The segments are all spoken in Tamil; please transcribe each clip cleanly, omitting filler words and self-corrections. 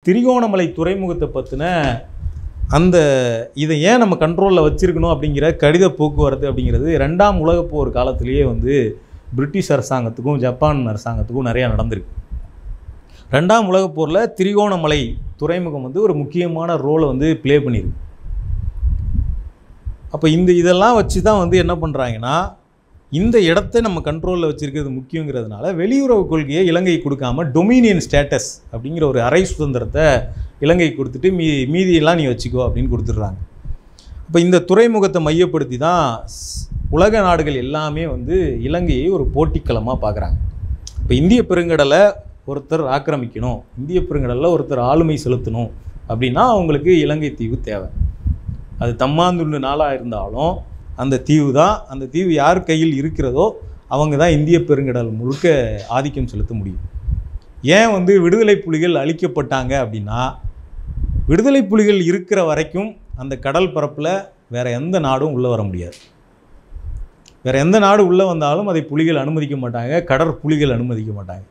திரிகோணமலை துறைமுகத்தை பற்றின அந்த இதை ஏன் நம்ம கண்ட்ரோலில் வச்சுருக்கணும் அப்படிங்கிற கடித போக்குவரத்து அப்படிங்கிறது 2ஆம் உலகப் போர் காலத்திலேயே வந்து பிரிட்டிஷ் அரசாங்கத்துக்கும் ஜப்பான் அரசாங்கத்துக்கும் நிறையா நடந்திருக்கு. 2ஆம் உலகப் போரில் திரிகோணமலை துறைமுகம் வந்து ஒரு முக்கியமான ரோலை வந்து ப்ளே பண்ணியிருக்கு. அப்போ இதெல்லாம் வச்சு தான் வந்து என்ன பண்ணுறாங்கன்னா, இந்த இடத்த நம்ம கண்ட்ரோலில் வச்சுருக்கிறது முக்கியங்கிறதுனால வெளியுறவு கொள்கையை இலங்கை கொடுக்காம டொமினியன் ஸ்டேட்டஸ் அப்படிங்கிற ஒரு அரை சுதந்திரத்தை இலங்கை கொடுத்துட்டு மீதியெல்லாம் நீ வச்சுக்கோ அப்படின்னு கொடுத்துட்றாங்க. இப்போ இந்த துறைமுகத்தை மையப்படுத்தி தான் உலக நாடுகள் எல்லாமே வந்து இலங்கையை ஒரு போட்டிக்களமாக பார்க்குறாங்க. இப்போ இந்திய பெருங்கடலை ஒருத்தர் ஆக்கிரமிக்கணும், இந்திய பெருங்கடலில் ஒருத்தர் ஆளுமை செலுத்தணும் அப்படின்னா அவங்களுக்கு இலங்கை தீவு தேவை. அது தம்மாந்துண்டு நாளாக இருந்தாலும் அந்த தீவு தான், அந்த தீவு யார் கையில் இருக்கிறதோ அவங்க தான் இந்திய பெருங்கடல் முழுக்க ஆதிக்கம் செலுத்த முடியும். ஏன் வந்து விடுதலை புலிகள் அழிக்கப்பட்டாங்க அப்படின்னா, விடுதலை புலிகள் இருக்கிற வரைக்கும் அந்த கடல் பரப்பில் வேறு எந்த நாடும் உள்ளே வர முடியாது. வேறு எந்த நாடு உள்ளே வந்தாலும் அதை புலிகள் அனுமதிக்க மாட்டாங்க, கடற்புலிகள் அனுமதிக்க மாட்டாங்க.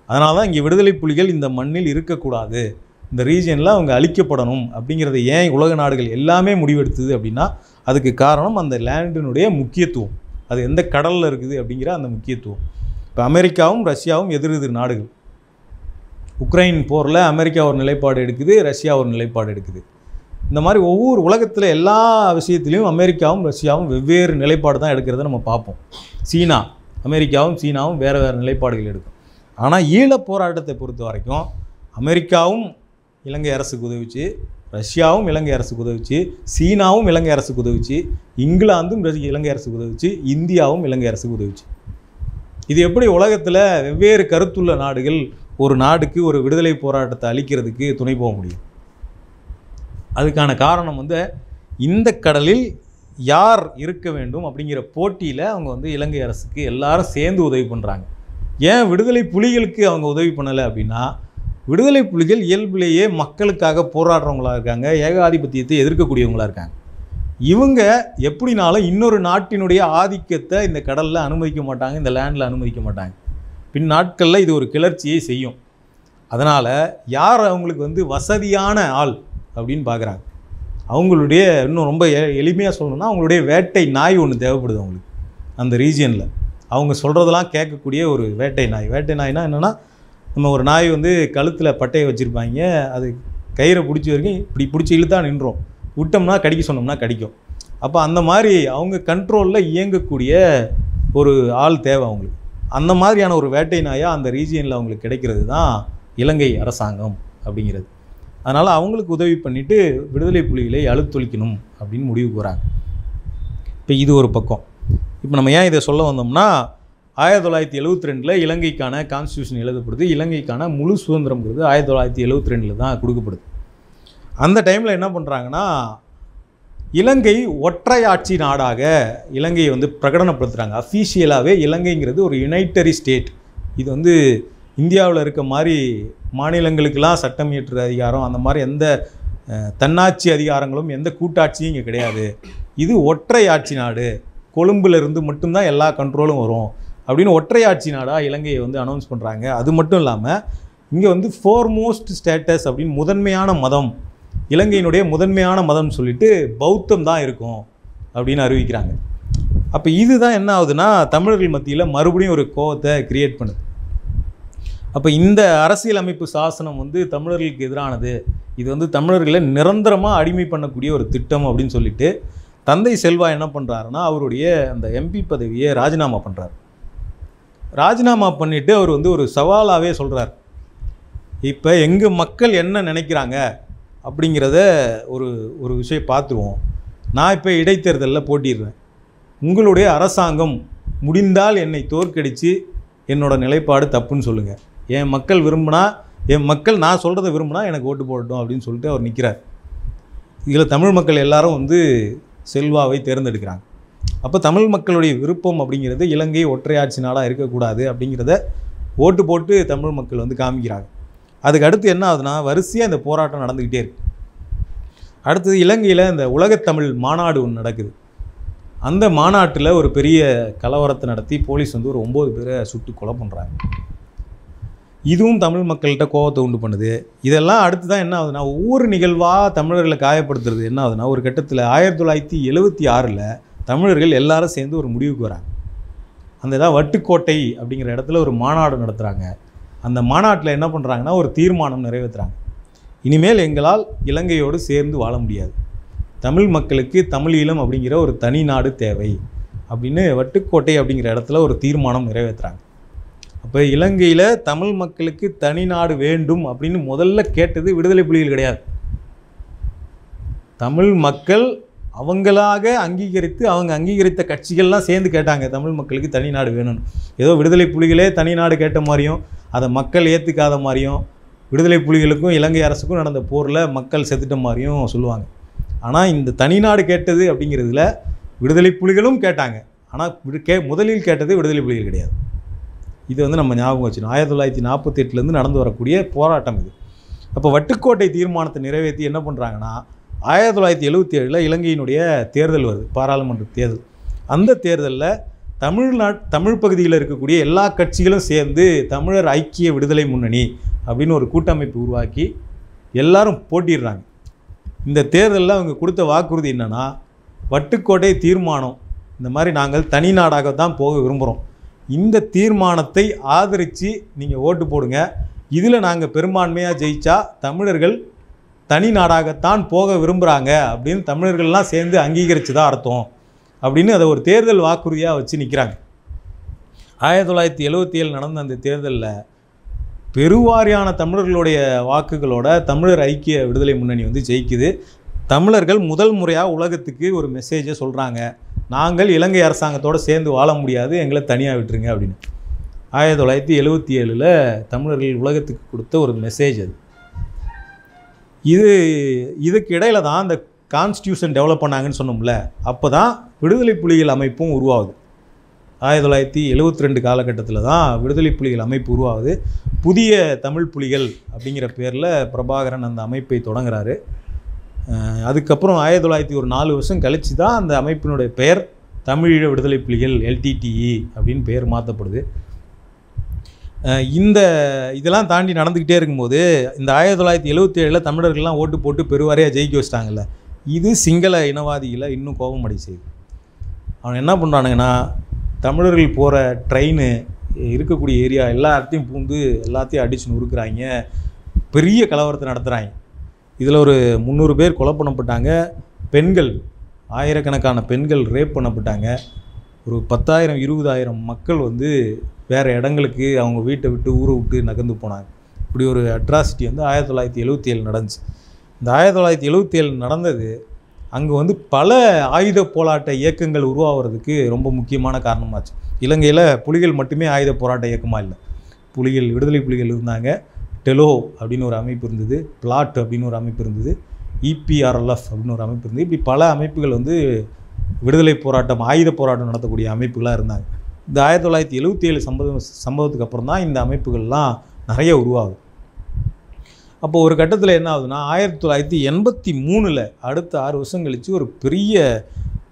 அதனால தான் இங்கே விடுதலை புலிகள் இந்த மண்ணில் இருக்கக்கூடாது, இந்த ரீஜனில் அவங்க அழிக்கப்படணும் அப்படிங்கிறத ஏன் உலக நாடுகள் எல்லாமே முடிவெடுத்தது அப்படின்னா, அதுக்கு காரணம் அந்த லேண்டினுடைய முக்கியத்துவம், அது எந்த கடலில் இருக்குது அப்படிங்கிற அந்த முக்கியத்துவம். இப்போ அமெரிக்காவும் ரஷ்யாவும் எதிர் நாடுகள். உக்ரைன் போரில் அமெரிக்கா ஒரு நிலைப்பாடு எடுக்குது, ரஷ்யா ஒரு நிலைப்பாடு எடுக்குது. இந்த மாதிரி ஒவ்வொரு உலகத்தில் எல்லா விஷயத்துலையும் அமெரிக்காவும் ரஷ்யாவும் வெவ்வேறு நிலைப்பாடு தான் எடுக்கிறத நம்ம பார்ப்போம். அமெரிக்காவும் சீனாவும் வேறு வேறு நிலைப்பாடுகள் எடுக்கும். ஆனால் ஈழப் போராட்டத்தை பொறுத்த வரைக்கும் அமெரிக்காவும் இலங்கை அரசுக்கு உதவிச்சு, ரஷ்யாவும் இலங்கை அரசுக்கு உதவிச்சு, சீனாவும் இலங்கை அரசுக்கு உதவிச்சு, இங்கிலாந்தும் இலங்கை அரசுக்கு உதவிச்சு, இந்தியாவும் இலங்கை அரசுக்கு உதவிச்சு. இது எப்படி உலகத்தில் வெவ்வேறு கருத்துள்ள நாடுகள் ஒரு நாடுக்கு ஒரு விடுதலை போராட்டத்தை அளிக்கிறதுக்கு துணை போக முடியும்? அதுக்கான காரணம் வந்து இந்த கடலில் யார் இருக்க வேண்டும் அப்படிங்கிற போட்டியில் அவங்க வந்து இலங்கை அரசுக்கு எல்லாரும் சேர்ந்து உதவி பண்ணுறாங்க. ஏன் விடுதலை புலிகளுக்கு அவங்க உதவி பண்ணலை அப்படின்னா, விடுதலை புலிகள் இயல்பிலேயே மக்களுக்காக போராடுறவங்களாக இருக்காங்க, ஏகாதிபத்தியத்தை எதிர்க்கக்கூடியவங்களாக இருக்காங்க. இவங்க எப்படினாலும் இன்னொரு நாட்டினுடைய ஆதிக்கத்தை இந்த கடலில் அனுமதிக்க மாட்டாங்க, இந்த லேண்டில் அனுமதிக்க மாட்டாங்க. பின் நாட்களில் இது ஒரு கிளர்ச்சியை செய்யும். அதனால் யார் அவங்களுக்கு வந்து வசதியான ஆள் அப்படின்னு பார்க்குறாங்க. அவங்களுடைய இன்னும் ரொம்ப எளிமையாக சொல்லணும்னா அவங்களுடைய வேட்டை நாய் ஒன்று தேவைப்படுது அவங்களுக்கு. அந்த ரீஜியனில் அவங்க சொல்கிறதெல்லாம் கேட்கக்கூடிய ஒரு வேட்டை நாய். வேட்டை நாய்னா என்னென்னா, நம்ம ஒரு நாய் வந்து கழுத்தில் பட்டையை வச்சுருப்பாங்க, அது கயிறை பிடிச்சி வரைக்கும் இப்படி பிடிச்சி இழுத்தா நின்றோம், விட்டோம்னா கடிக்க சொன்னோம்னா கடிக்கும். அப்போ அந்த மாதிரி அவங்க கண்ட்ரோலில் இயங்கக்கூடிய ஒரு ஆள் தேவை அவங்களுக்கு. அந்த மாதிரியான ஒரு வேட்டை நாயாக அந்த ரீஜியனில் அவங்களுக்கு கிடைக்கிறது தான் இலங்கை அரசாங்கம் அப்படிங்கிறது. அதனால் அவங்களுக்கு உதவி பண்ணிவிட்டு விடுதலை புலிகளை அழுத்தொழிக்கணும் அப்படின்னு முடிவுக்கு வராங்க. இப்போ இது ஒரு பக்கம். இப்போ நம்ம ஏன் இதை சொல்ல வந்தோம்னா, 1972 இலங்கைக்கான கான்ஸ்டியூஷன் எழுதப்படுது. இலங்கைக்கான முழு சுதந்திரம்ங்கிறது 1972 தான் கொடுக்கப்படுது. அந்த டைமில் என்ன பண்ணுறாங்கன்னா, இலங்கை ஒற்றையாட்சி நாடாக இலங்கையை வந்து பிரகடனப்படுத்துகிறாங்க. அஃபீஷியலாகவே இலங்கைங்கிறது ஒரு யுனைட்டரி ஸ்டேட். இது வந்து இந்தியாவில் இருக்க மாதிரி மாநிலங்களுக்கெல்லாம் சட்டம் இயற்றுற அதிகாரம், அந்த மாதிரி எந்த தன்னாட்சி அதிகாரங்களும் எந்த கூட்டாட்சியும் இங்கே கிடையாது. இது ஒற்றையாட்சி நாடு, கொழும்புலேருந்து மட்டும்தான் எல்லா கண்ட்ரோலும் வரும் அப்படின்னு ஒற்றையாட்சி நாடாக இலங்கையை வந்து அனௌன்ஸ் பண்ணுறாங்க. அது மட்டும் இல்லாமல் இங்கே வந்து ஃபோர்மோஸ்ட் ஸ்டேட்டஸ் அப்படின்னு முதன்மையான மதம், இலங்கையினுடைய முதன்மையான மதம்னு சொல்லிட்டு பௌத்தம் தான் இருக்கும் அப்படின்னு அறிவிக்கிறாங்க. அப்போ இதுதான் என்ன ஆகுதுன்னா, தமிழர்கள் மத்தியில் மறுபடியும் ஒரு கோவத்தை கிரியேட் பண்ணுது. அப்போ இந்த அரசியலமைப்பு சாசனம் வந்து தமிழர்களுக்கு எதிரானது, இது வந்து தமிழர்களை நிரந்தரமாக அடிமை பண்ணக்கூடிய ஒரு திட்டம் அப்படின்னு சொல்லிட்டு தந்தை செல்வா என்ன பண்ணுறாருன்னா, அவருடைய அந்த எம்பி பதவியை ராஜினாமா பண்ணுறார். ராஜினாமா பண்ணிவிட்டு அவர் வந்து ஒரு சவாலாகவே சொல்கிறார், இப்போ எங்கள் மக்கள் என்ன நினைக்கிறாங்க அப்படிங்கிறத ஒரு விஷயம் பார்த்துருவோம். நான் இப்போ இடைத்தேர்தலில் போட்டிடுறேன், உங்களுடைய அரசாங்கம் முடிந்தால் என்னை தோற்கடித்து என்னோட நிலைப்பாடு தப்புன்னு சொல்லுங்கள், என் மக்கள் விரும்பினா, என் மக்கள் நான் சொல்கிறத விரும்பினா எனக்கு ஓட்டு போடட்டும் அப்படின்னு சொல்லிட்டு அவர் நிற்கிறார். இதில் தமிழ் மக்கள் எல்லாரும் வந்து செல்வாவை தேர்ந்தெடுக்கிறாங்க. அப்போ தமிழ் மக்களுடைய விருப்பம் அப்படிங்கிறது இலங்கை ஒற்றையாட்சி நாடாக இருக்கக்கூடாது அப்படிங்கிறத ஓட்டு போட்டு தமிழ் மக்கள் வந்து காமிக்கிறாங்க. அதுக்கு அடுத்து என்ன ஆகுதுன்னா, வரிசையாக இந்த போராட்டம் நடந்துக்கிட்டே இருக்குது. அடுத்தது இலங்கையில் இந்த உலகத்தமிழ் மாநாடு ஒன்று நடக்குது. அந்த மாநாட்டில் ஒரு பெரிய கலவரத்தை நடத்தி போலீஸ் வந்து ஒரு 9 பேரை சுட்டு கொலை பண்ணுறாங்க. இதுவும் தமிழ் மக்கள்கிட்ட கோபத்தை உண்டு பண்ணுது. இதெல்லாம் அடுத்து தான் என்ன ஆகுதுன்னா, ஒவ்வொரு நிகழ்வாக தமிழர்களை காயப்படுத்துறது என்ன ஆகுதுன்னா, ஒரு கட்டத்தில் 1976 தமிழர்கள் எல்லாரும் சேர்ந்து ஒரு முடிவுக்கு வராங்க. அந்த இதாக வட்டுக்கோட்டை அப்படிங்கிற இடத்துல ஒரு மாநாடு நடத்துகிறாங்க. அந்த மாநாட்டில் என்ன பண்ணுறாங்கன்னா, ஒரு தீர்மானம் நிறைவேற்றுறாங்க. இனிமேல் எங்களால் இலங்கையோடு சேர்ந்து வாழ முடியாது, தமிழ் மக்களுக்கு தமிழீழம் அப்படிங்கிற ஒரு தனி நாடு தேவை அப்படின்னு வட்டுக்கோட்டை அப்படிங்கிற இடத்துல ஒரு தீர்மானம் நிறைவேற்றுறாங்க. அப்போ இலங்கையில் தமிழ் மக்களுக்கு தனி நாடு வேண்டும் அப்படின்னு முதல்ல கேட்டது விடுதலை புலிகள் கிடையாது. தமிழ் மக்கள் அவங்களாக அங்கீகரித்து அவங்க அங்கீகரித்த கட்சிகள்லாம் சேர்ந்து கேட்டாங்க தமிழ் மக்களுக்கு தனி நாடு வேணும்னு. ஏதோ விடுதலை புலிகளே தனி நாடு கேட்ட மாதிரியும் அதை மக்கள் ஏற்றுக்காத மாதிரியும் விடுதலை புலிகளுக்கும் இலங்கை அரசுக்கும் நடந்த போரில் மக்கள் செத்துட்ட மாதிரியும் சொல்லுவாங்க. ஆனால் இந்த தனி நாடு கேட்டது அப்படிங்கிறதுல விடுதலை புலிகளும் கேட்டாங்க. ஆனால் முதலில் கேட்டது விடுதலை புலிகள் கிடையாது. இது வந்து நம்ம ஞாபகம் வச்சுக்கணும். 1948 நடந்து வரக்கூடிய போராட்டம் இது. அப்போ வட்டுக்கோட்டை தீர்மானத்தை நிறைவேற்றி என்ன பண்ணுறாங்கன்னா, 1977 இலங்கையினுடைய தேர்தல் வருது, பாராளுமன்ற தேர்தல். அந்த தேர்தலில் தமிழ் பகுதியில் இருக்கக்கூடிய எல்லா கட்சிகளும் சேர்ந்து தமிழர் ஐக்கிய விடுதலை முன்னணி அப்படின்னு ஒரு கூட்டமைப்பு உருவாக்கி எல்லாரும் போட்டிடுறாங்க. இந்த தேர்தலில் அவங்க கொடுத்த வாக்குறுதி என்னென்னா, வட்டுக்கோட்டை தீர்மானம் இந்த மாதிரி நாங்கள் தனி நாடாகத்தான் போக விரும்புகிறோம், இந்த தீர்மானத்தை ஆதரித்து நீங்கள் ஓட்டு போடுங்க, இதில் நாங்கள் பெரும்பான்மையாக ஜெயிச்சா தமிழர்கள் தனி நாடாகத்தான் போக விரும்புகிறாங்க அப்படின்னு தமிழர்கள்லாம் சேர்ந்து அங்கீகரித்து தான் அர்த்தம் அப்படின்னு அதை ஒரு தேர்தல் வாக்குறுதியாக வச்சு நிற்கிறாங்க. 1977 நடந்த அந்த தேர்தலில் பெருவாரியான தமிழர்களுடைய வாக்குகளோட தமிழர் ஐக்கிய விடுதலை முன்னணி வந்து ஜெயிக்குது. தமிழர்கள் முதல் முறையாக உலகத்துக்கு ஒரு மெசேஜை சொல்கிறாங்க, நாங்கள் இலங்கை அரசாங்கத்தோடு சேர்ந்து வாழ முடியாது, எங்களை தனியாக விட்டுருங்க அப்படின்னு. 1977 தமிழர்கள் உலகத்துக்கு கொடுத்த ஒரு மெசேஜ் அது. இதுக்கு இடையில தான் அந்த கான்ஸ்டியூஷன் டெவலப் பண்ணாங்கன்னு சொன்னோம்ல, அப்போ தான் விடுதலை புலிகள் அமைப்பும் உருவாகுது. 1972 காலகட்டத்தில் தான் விடுதலை புலிகள் அமைப்பு உருவாகுது. புதிய தமிழ் புலிகள் அப்படிங்கிற பேரில் பிரபாகரன் அந்த அமைப்பை தொடங்குறாரு. அதுக்கப்புறம் 1904 வருஷம் கழித்து தான் அந்த அமைப்பினுடைய பெயர் தமிழீழ விடுதலை புலிகள் LTTE அப்படின்னு பெயர் மாற்றப்படுது. இதெல்லாம் தாண்டி நடந்துக்கிட்டே இருக்கும்போது இந்த 1977 தமிழர்கள்லாம் ஓட்டு போட்டு பெருவாரியாக ஜெயிக்க வச்சிட்டாங்கல்ல, இது சிங்கள இனவாதிகளை இன்னும் கோபம் அடை செய்யுது. அவன் என்ன பண்ணுறானுங்கன்னா, தமிழர்கள் போகிற ட்ரெயின் இருக்கக்கூடிய ஏரியா எல்லாத்தையும் பூந்து எல்லாத்தையும் அடிச்சு நொறுக்குறாங்க, பெரிய கலவரத்தை நடத்துகிறாங்க. இதில் ஒரு 300 பேர் கொலை பண்ணப்பட்டாங்க, பெண்கள் ஆயிரக்கணக்கான பெண்கள் ரேப் பண்ணப்பட்டாங்க, ஒரு 10,000 20,000 மக்கள் வந்து வேறு இடங்களுக்கு அவங்க வீட்டை விட்டு ஊரை விட்டு நகர்ந்து போனாங்க. இப்படி ஒரு அட்ராசிட்டி வந்து 1977 நடந்துச்சு. இந்த 1977 நடந்தது அங்கே வந்து பல ஆயுத போராட்ட இயக்கங்கள் உருவாகிறதுக்கு ரொம்ப முக்கியமான காரணமாச்சு. இலங்கையில் புலிகள் மட்டுமே ஆயுத போராட்ட இயக்கமாக இல்லை, புலிகள் விடுதலை புலிகள் இருந்தாங்க, டெலோ அப்படின்னு ஒரு அமைப்பு இருந்தது, பிளாட் அப்படின்னு ஒரு அமைப்பு இருந்தது, EPRLF அப்படின்னு ஒரு அமைப்பு இருந்தது. இப்படி பல அமைப்புகள் வந்து விடுதலை போராட்டம் ஆயுத போராட்டம் நடத்தக்கூடிய அமைப்புகளாக இருந்தாங்க. இந்த 1977 சம்பவத்துக்கு அப்புறம் தான் இந்த அமைப்புகள்லாம் நிறைய உருவாகுது. அப்போது ஒரு கட்டத்தில் என்ன ஆகுதுன்னா, 1983 அடுத்த 6 வருஷம் கழித்து ஒரு பெரிய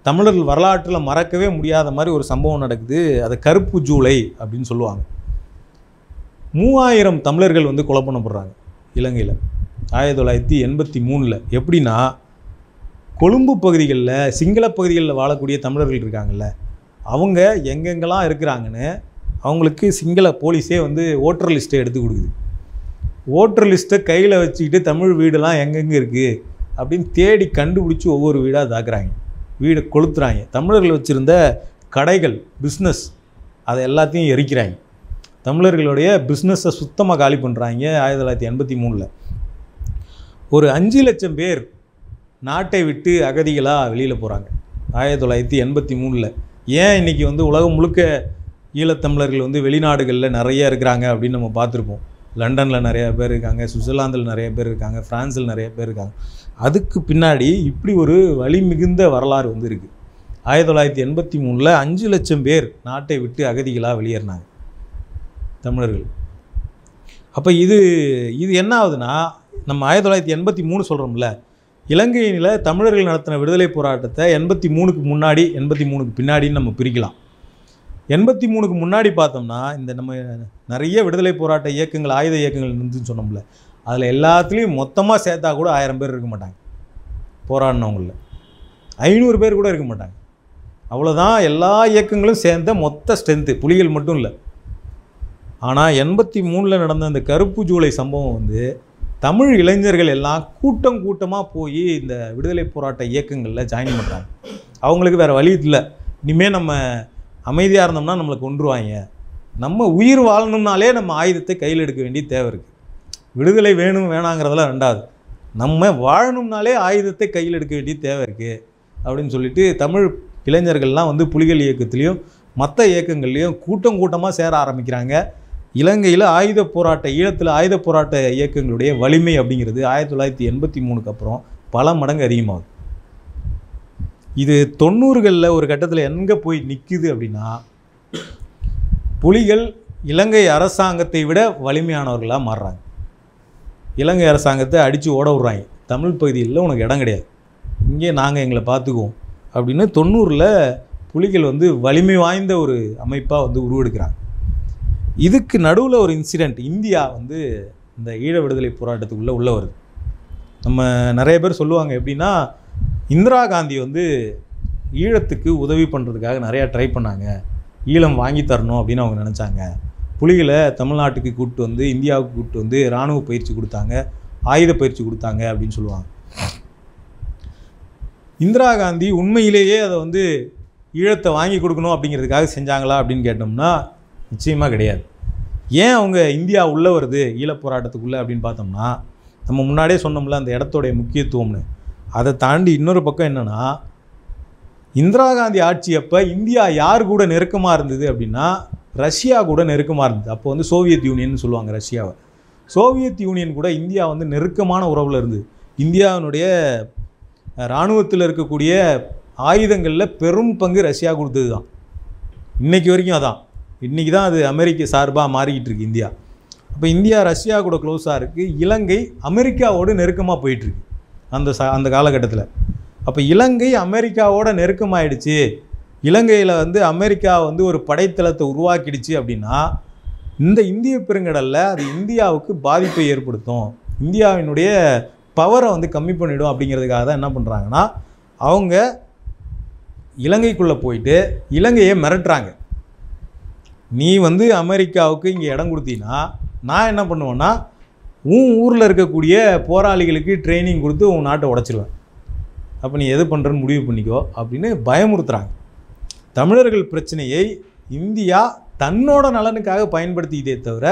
தமிழர்கள் வரலாற்றில் மறக்கவே முடியாத மாதிரி ஒரு சம்பவம் நடக்குது. அதை கருப்பு ஜூலை அப்படின்னு சொல்லுவாங்க. 3000 தமிழர்கள் வந்து கொலை பண்ணப்படுறாங்க இலங்கையில் 1983. எப்படின்னா, கொழும்பு பகுதிகளில் சிங்கள பகுதிகளில் வாழக்கூடிய தமிழர்கள் இருக்காங்கல்ல, அவங்க எங்கெங்கெல்லாம் இருக்கிறாங்கன்னு அவங்களுக்கு சிங்கள போலீஸே வந்து ஓட்டர் லிஸ்ட்டை எடுத்து கொடுக்குது. ஓட்டர் லிஸ்ட்டை கையில் வச்சுக்கிட்டு தமிழ் வீடெல்லாம் எங்கெங்கே இருக்குது அப்படின்னு தேடி கண்டுபிடிச்சி ஒவ்வொரு வீடாக தாக்குறாங்க, வீடை கொளுத்துறாங்க. தமிழர்கள் வச்சுருந்த கடைகள் பிஸ்னஸ் அதை எல்லாத்தையும் எரிக்கிறாங்க. தமிழர்களுடைய பிஸ்னஸை சுத்தமாக காலி பண்ணுறாங்க. 1983 ஒரு 5 லட்சம் பேர் நாட்டை விட்டு அகதிகளாக வெளியில் போகிறாங்க 1983. ஏன் இன்றைக்கி வந்து உலகம் முழுக்க ஈழத்தமிழர்கள் வந்து வெளிநாடுகளில் நிறைய இருக்கிறாங்க அப்படின்னு நம்ம பார்த்துருப்போம். லண்டனில் நிறையா பேர் இருக்காங்க, சுவிட்சர்லாந்தில் நிறைய பேர் இருக்காங்க, ஃப்ரான்ஸில் நிறைய பேர் இருக்காங்க. அதுக்கு பின்னாடி இப்படி ஒரு வலி மிகுந்த வரலாறு வந்து இருக்குது. 1983 5 லட்சம் பேர் நாட்டை விட்டு அகதிகளாக வெளியேறினாங்க தமிழர்கள். அப்போ இது என்ன ஆகுதுன்னா, நம்ம 1983 சொல்கிறோம்ல, இலங்கையில் தமிழர்கள் நடத்தின விடுதலை போராட்டத்தை 83க்கு முன்னாடி 83க்கு பின்னாடின்னு நம்ம பிரிக்கலாம். 83க்கு முன்னாடி பார்த்தோம்னா இந்த நம்ம நிறைய விடுதலை போராட்ட இயக்கங்கள், ஆயுத இயக்கங்கள் இருந்துன்னு சொன்னோம்ல, அதில் எல்லாத்துலேயும் மொத்தமாக சேர்த்தா கூட 1000 பேர் இருக்க மாட்டாங்க. போராடினவங்களில் 500 பேர் கூட இருக்க மாட்டாங்க. அவ்வளோதான் எல்லா இயக்கங்களும் சேர்ந்த மொத்த ஸ்ட்ரென்த்து, புலிகள் மட்டும் இல்லை. ஆனால் 83ல் நடந்த அந்த கருப்பு ஜூலை சம்பவம் வந்து தமிழ் இளைஞர்கள் எல்லாம் கூட்டமாக போய் இந்த விடுதலை போராட்ட இயக்கங்களில் ஜாயின் பண்ணுறாங்க. அவங்களுக்கு வேறு வழி இல்லை. இனிமேல் நம்ம அமைதியாக இருந்தோம்னா நம்மளை கொன்றுவாங்க, நம்ம உயிர் வாழணும்னாலே நம்ம ஆயுதத்தை கையில் எடுக்க வேண்டிய தேவை இருக்குது. விடுதலை வேணும் வேணாங்கிறதெல்லாம் ரெண்டாவது, நம்ம வாழணும்னாலே ஆயுதத்தை கையில் எடுக்க வேண்டிய தேவை இருக்குது அப்படின்னு சொல்லிட்டு தமிழ் இளைஞர்கள்லாம் வந்து புலிகள் இயக்கத்துலேயும் மற்ற இயக்கங்கள்லேயும் கூட்டமாக சேர ஆரம்பிக்கிறாங்க. இலங்கையில் ஆயுத போராட்ட, ஈழத்தில் ஆயுத போராட்ட இயக்கங்களுடைய வலிமை அப்படிங்கிறது 1983க்கு அப்புறம் பல மடங்கு அதிகமாகுது. இது 90களில் ஒரு கட்டத்தில் எங்கே போய் நிற்குது அப்படின்னா, புலிகள் இலங்கை அரசாங்கத்தை விட வலிமையானவர்களாக மாறுறாங்க. இலங்கை அரசாங்கத்தை அடித்து ஓட விட்றாங்க. தமிழ் பகுதியில் உனக்கு இடம் கிடையாது, இங்கே நாங்கள் எங்களை பார்த்துக்குவோம் அப்படின்னு 90ல் புலிகள் வந்து வலிமை வாய்ந்த ஒரு அமைப்பாக வந்து உருவெடுக்கிறாங்க. இதுக்கு நடுவில் ஒரு இன்சிடெண்ட், இந்தியா வந்து இந்த ஈழ விடுதலை போராட்டத்துக்குள்ளே உள்ள வருது. நம்ம நிறைய பேர் சொல்லுவாங்க எப்படின்னா, இந்திரா காந்தி வந்து ஈழத்துக்கு உதவி பண்ணுறதுக்காக நிறையா ட்ரை பண்ணாங்க, ஈழம் வாங்கி தரணும் அப்படின்னு அவங்க நினச்சாங்க. புலிகளை தமிழ்நாட்டுக்கு கூப்பிட்டு வந்து, இந்தியாவுக்கு கூப்பிட்டு வந்து இராணுவ பயிற்சி கொடுத்தாங்க, ஆயுத பயிற்சி கொடுத்தாங்க அப்படின்னு சொல்லுவாங்க. இந்திரா காந்தி உண்மையிலேயே அதை வந்து ஈழத்தை வாங்கி கொடுக்கணும் அப்படிங்கிறதுக்காக செஞ்சாங்களா அப்படின்னு கேட்டோம்னா நிச்சயமாக கிடையாது. ஏன் அவங்க இந்தியா உள்ளே வருது ஈழப்போராட்டத்துக்குள்ளே அப்படின்னு பார்த்தோம்னா, நம்ம முன்னாடியே சொன்னோம்ல அந்த இடத்தோடைய முக்கியத்துவம்னு. அதை தாண்டி இன்னொரு பக்கம் என்னென்னா, இந்திரா காந்தி ஆட்சி அப்போ இந்தியா யார் கூட நெருக்கமாக இருந்தது அப்படின்னா ரஷ்யா கூட நெருக்கமாக இருந்தது. அப்போ வந்து சோவியத் யூனியன் சொல்லுவாங்க ரஷ்யாவை. சோவியத் யூனியன் கூட இந்தியா வந்து நெருக்கமான உறவில் இருந்தது. இந்தியாவினுடைய இராணுவத்தில் இருக்கக்கூடிய ஆயுதங்களில் பெரும் பங்கு ரஷ்யா கொடுத்தது தான். இன்றைக்கி வரைக்கும் அதான். இன்றைக்கி தான் அது அமெரிக்க சார்பாக மாறிக்கிட்டு இருக்குது இந்தியா. அப்போ இந்தியா ரஷ்யா கூட க்ளோஸாக இருக்குது. இலங்கை அமெரிக்காவோடு நெருக்கமாக போயிட்டுருக்கு அந்த காலகட்டத்தில். அப்போ இலங்கை அமெரிக்காவோட நெருக்கமாகிடுச்சு, இலங்கையில் வந்து அமெரிக்கா வந்து ஒரு படைத்தளத்தை உருவாக்கிடுச்சு அப்படின்னா இந்த இந்திய பெருங்கடலில் அது இந்தியாவுக்கு பாதிப்பை ஏற்படுத்தும், இந்தியாவினுடைய பவரை வந்து கம்மி பண்ணிவிடும். அப்படிங்கிறதுக்காக தான் என்ன பண்ணுறாங்கன்னா, அவங்க இலங்கைக்குள்ளே போயிட்டு இலங்கையை மிரட்டுறாங்க. நீ வந்து அமெரிக்காவுக்கு இங்கே இடம் கொடுத்தீங்கன்னா நான் என்ன பண்ணுவேன்னா உன் ஊரில் இருக்கக்கூடிய போராளிகளுக்கு ட்ரைனிங் கொடுத்து உன் நாட்டை உடச்சிருவேன், அப்போ நீ எது பண்ணுறன்னு முடிவு பண்ணிக்கோ அப்படின்னு பயமுறுத்துறாங்க. தமிழர்கள் பிரச்சனையை இந்தியா தன்னோட நலனுக்காக பயன்படுத்திக்கிட்டே தவிர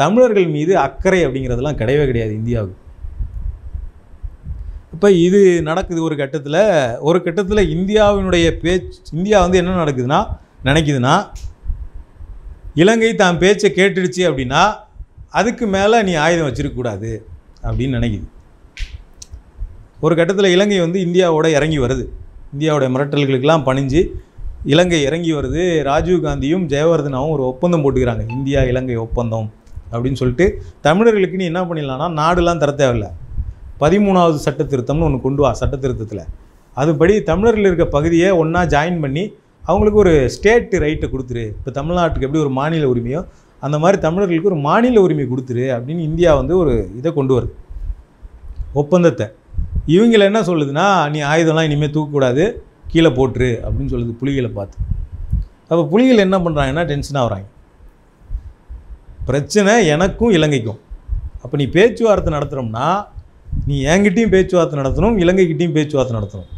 தமிழர்கள் மீது அக்கறை அப்படிங்கிறதெல்லாம் கிடையவே கிடையாது இந்தியாவுக்கு. இப்போ இது நடக்குது ஒரு கட்டத்தில் இந்தியாவினுடைய இந்தியா வந்து என்ன நினைக்குதுன்னா இலங்கை தான் பேச்சை கேட்டுடுச்சு அப்படின்னா அதுக்கு மேலே நீ ஆயுதம் வச்சிருக்கக்கூடாது அப்படின்னு நினைக்குது. ஒரு கட்டத்தில் இலங்கை வந்து இந்தியாவோட இறங்கி வருது, இந்தியாவோட மிரட்டல்களுக்கெல்லாம் பணிஞ்சு இலங்கை இறங்கி வருது. ராஜீவ்காந்தியும் ஜெயவர்தனாவும் ஒரு ஒப்பந்தம் போட்டுக்கிறாங்க, இந்தியா இலங்கை ஒப்பந்தம் அப்படின்னு சொல்லிட்டு. தமிழர்களுக்கு நீ என்ன பண்ணிடலாம்னா நாடுலாம் தர தேவையில்லை, 13வது சட்ட திருத்தம்னு ஒன்று கொண்டு வா சட்ட திருத்தத்தில். அதுபடி தமிழர்கள் இருக்க பகுதியை ஒன்றா ஜாயின் பண்ணி அவங்களுக்கு ஒரு ஸ்டேட்டு ரைட்டை கொடுத்துரு. இப்போ தமிழ்நாட்டுக்கு எப்படி ஒரு மாநில உரிமையோ அந்த மாதிரி தமிழர்களுக்கு ஒரு மாநில உரிமை கொடுத்துரு அப்படின்னு இந்தியா வந்து ஒரு இதை கொண்டு வருது, ஒப்பந்தத்தை. இவங்களை என்ன சொல்லுதுன்னா, நீ ஆயுதம்லாம் இனிமேல் தூக்கக்கூடாது, கீழே போட்டுரு அப்படின்னு சொல்லுது புலிகளை பார்த்து. அப்போ புலிகள் என்ன பண்ணுறாங்கன்னா டென்ஷனாக வராங்க, பிரச்சனை எனக்கும் இலங்கைக்கும். அப்போ நீ பேச்சுவார்த்தை நடத்துகிறோம்னா நீ என்கிட்டையும் பேச்சுவார்த்தை நடத்தணும், இலங்கைக்கிட்டையும் பேச்சுவார்த்தை நடத்தணும்.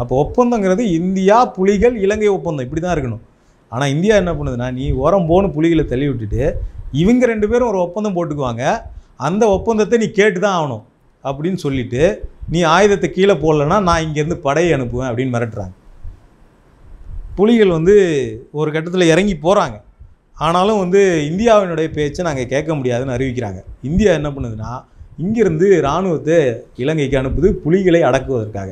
அப்போ ஒப்பந்தங்கிறது இந்தியா புலிகள் இலங்கை ஒப்பந்தம் இப்படி தான் இருக்கணும். ஆனால் இந்தியா என்ன பண்ணுதுன்னா, நீ ஓரம் போன்னு புலிகளை தள்ளி விட்டுட்டு இவங்க 2 பேரும் ஒரு ஒப்பந்தம் போட்டுக்குவாங்க, அந்த ஒப்பந்தத்தை நீ கேட்டு தான் ஆகணும் அப்படின்னு சொல்லிவிட்டு நீ ஆயுதத்தை கீழே போடலைன்னா நான் இங்கேருந்து படையை அனுப்புவேன் அப்படின்னு மிரட்டுறாங்க. புலிகள் வந்து ஒரு கட்டத்தில் இறங்கி போகிறாங்க. ஆனாலும் வந்து இந்தியாவினுடைய பேச்சை நாங்கள் கேட்க முடியாதுன்னு அறிவிக்கிறாங்க. இந்தியா என்ன பண்ணுதுன்னா இங்கிருந்து இராணுவத்தை இலங்கைக்கு அனுப்புது புலிகளை அடக்குவதற்காக.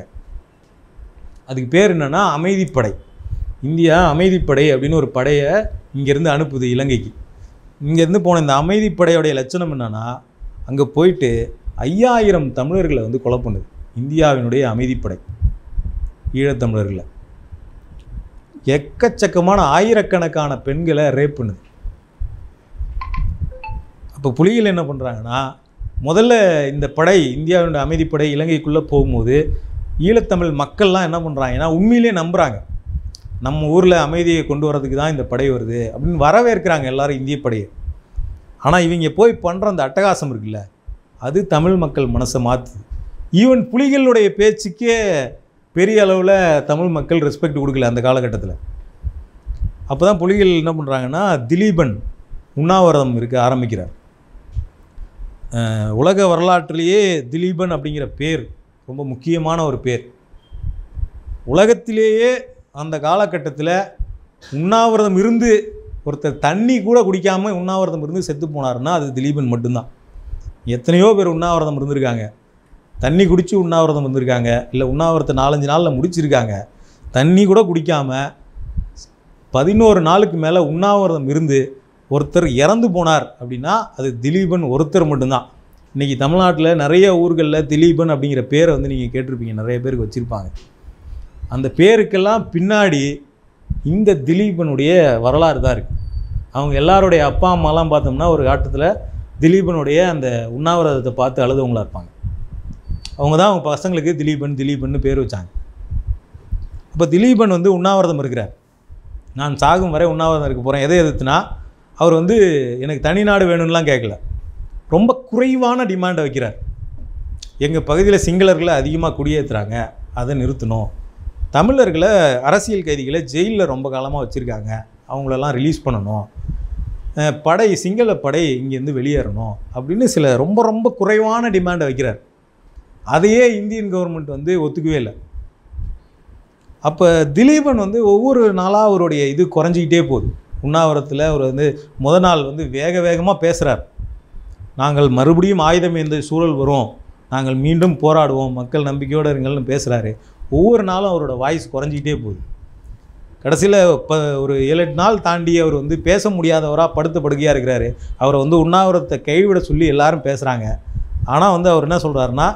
அதுக்கு பேர் என்னென்னா அமைதிப்படை. இந்தியா அமைதிப்படை அப்படின்னு ஒரு படையை இங்கேருந்து அனுப்புது இலங்கைக்கு. இங்கேருந்து போன இந்த அமைதிப்படையோடைய லட்சணம் என்னென்னா, அங்கே போயிட்டு 5000 தமிழர்களை வந்து கொலை பண்ணுது இந்தியாவினுடைய அமைதிப்படை ஈழத்தமிழர்களை. எக்கச்சக்கமான ஆயிரக்கணக்கான பெண்களை ரேப் பண்ணுது. அப்போ புலிகள் என்ன பண்ணுறாங்கன்னா, முதல்ல இந்த படை, இந்தியாவுடைய அமைதிப்படை இலங்கைக்குள்ளே போகும்போது ஈழத்தமிழ் மக்கள்லாம் என்ன பண்ணுறாங்கன்னா உண்மையிலே நம்புகிறாங்க, நம்ம ஊரில் அமைதியை கொண்டு வரதுக்கு தான் இந்த படை வருது அப்படின்னு வரவேற்கிறாங்க எல்லாரும் இந்திய படையை. ஆனால் இவங்க போய் பண்ணுற அந்த அட்டகாசம் இருக்குல்ல, அது தமிழ் மக்கள் மனசை மாற்றுது. ஈவன் புலிகளுடைய பேச்சுக்கே பெரிய அளவில் தமிழ் மக்கள் ரெஸ்பெக்ட் கொடுக்கல அந்த காலகட்டத்தில். அப்போ தான் புலிகள் என்ன பண்ணுறாங்கன்னா, திலீபன் உண்ணாவிரதம் இருக்க ஆரம்பிக்கிறார். உலக வரலாற்றிலேயே திலீபன் அப்படிங்கிற பேர் ரொம்ப முக்கியமான ஒரு பேர். உலகத்திலேயே அந்த காலகட்டத்தில் உண்ணாவிரதம் இருந்து ஒருத்தர் தண்ணி கூட குடிக்காமல் உண்ணாவிரதம் இருந்து செத்து போனார்னா அது திலீபன் மட்டும்தான். எத்தனையோ பேர் உண்ணாவிரதம் இருந்திருக்காங்க, தண்ணி குடித்து உண்ணாவிரதம் இருந்திருக்காங்க, இல்லை உண்ணாவிரதத்தை 4-5 நாளில் முடிச்சிருக்காங்க. தண்ணி கூட குடிக்காமல் 11 நாளுக்கு மேலே உண்ணாவிரதம் இருந்து ஒருத்தர் இறந்து போனார் அப்படின்னா அது திலீபன் ஒருத்தர் மட்டும்தான். இன்றைக்கி தமிழ்நாட்டில் நிறைய ஊர்களில் திலீபன் அப்படிங்கிற பேரை வந்து நீங்கள் கேட்டிருப்பீங்க, நிறைய பேருக்கு வச்சுருப்பாங்க. அந்த பேருக்கெல்லாம் பின்னாடி இந்த திலீபனுடைய வரலாறு தான் இருக்குது. அவங்க எல்லாருடைய அப்பா அம்மாலாம் பார்த்தோம்னா ஒரு காட்டத்தில் திலீபனுடைய அந்த உண்ணாவிரதத்தை பார்த்து அழுதவங்களாக இருப்பாங்க. அவங்க தான் அவங்க பசங்களுக்கு திலீபன் பேர் வச்சாங்க. அப்போ திலீபன் வந்து உண்ணாவிரதம் இருக்கிறார். நான் சாகும் வரை உண்ணாவிரதம் இருக்க போகிறேன். எதை எதிர்த்துனா, அவர் வந்து எனக்கு தனி நாடு வேணும்லாம் கேட்கல, ரொம்ப குறைவான டிமாண்டை வைக்கிறார். எங்கள் பகுதியில் சிங்களர்களை அதிகமாக குடியேற்றுறாங்க, அதை நிறுத்தணும். தமிழர்களை, அரசியல் கைதிகளை ஜெயிலில் ரொம்ப காலமாக வச்சுருக்காங்க, அவங்களெல்லாம் ரிலீஸ் பண்ணணும். படை, சிங்கள படை இங்கேருந்து வெளியேறணும் அப்படின்னு சில ரொம்ப ரொம்ப குறைவான டிமாண்டை வைக்கிறார். அதையே இந்தியன் கவர்மெண்ட் வந்து ஒத்துக்கவே இல்லை. அப்போ திலீபன் வந்து ஒவ்வொரு நாளாக அவருடைய இது குறைஞ்சிக்கிட்டே போகுது. உண்ணாவிரத்தில் அவர் வந்து முதல் நாள் வந்து வேகமாக பேசுகிறார். நாங்கள் மறுபடியும் ஆயுதம் எந்த சூழல் வரும், நாங்கள் மீண்டும் போராடுவோம், மக்கள் நம்பிக்கையோடு இருங்கள்னு பேசுகிறாரு. ஒவ்வொரு நாளும் அவரோட வாய்ஸ் குறைஞ்சிக்கிட்டே போகுது. கடைசியில் ஒரு 7-8 நாள் தாண்டி அவர் வந்து பேச முடியாதவராக படுக்கையாக இருக்கிறாரு. அவரை வந்து உண்ணாவிரத்தை கைவிட சொல்லி எல்லாரும் பேசுகிறாங்க. ஆனால் வந்து அவர் என்ன சொல்கிறாருன்னா,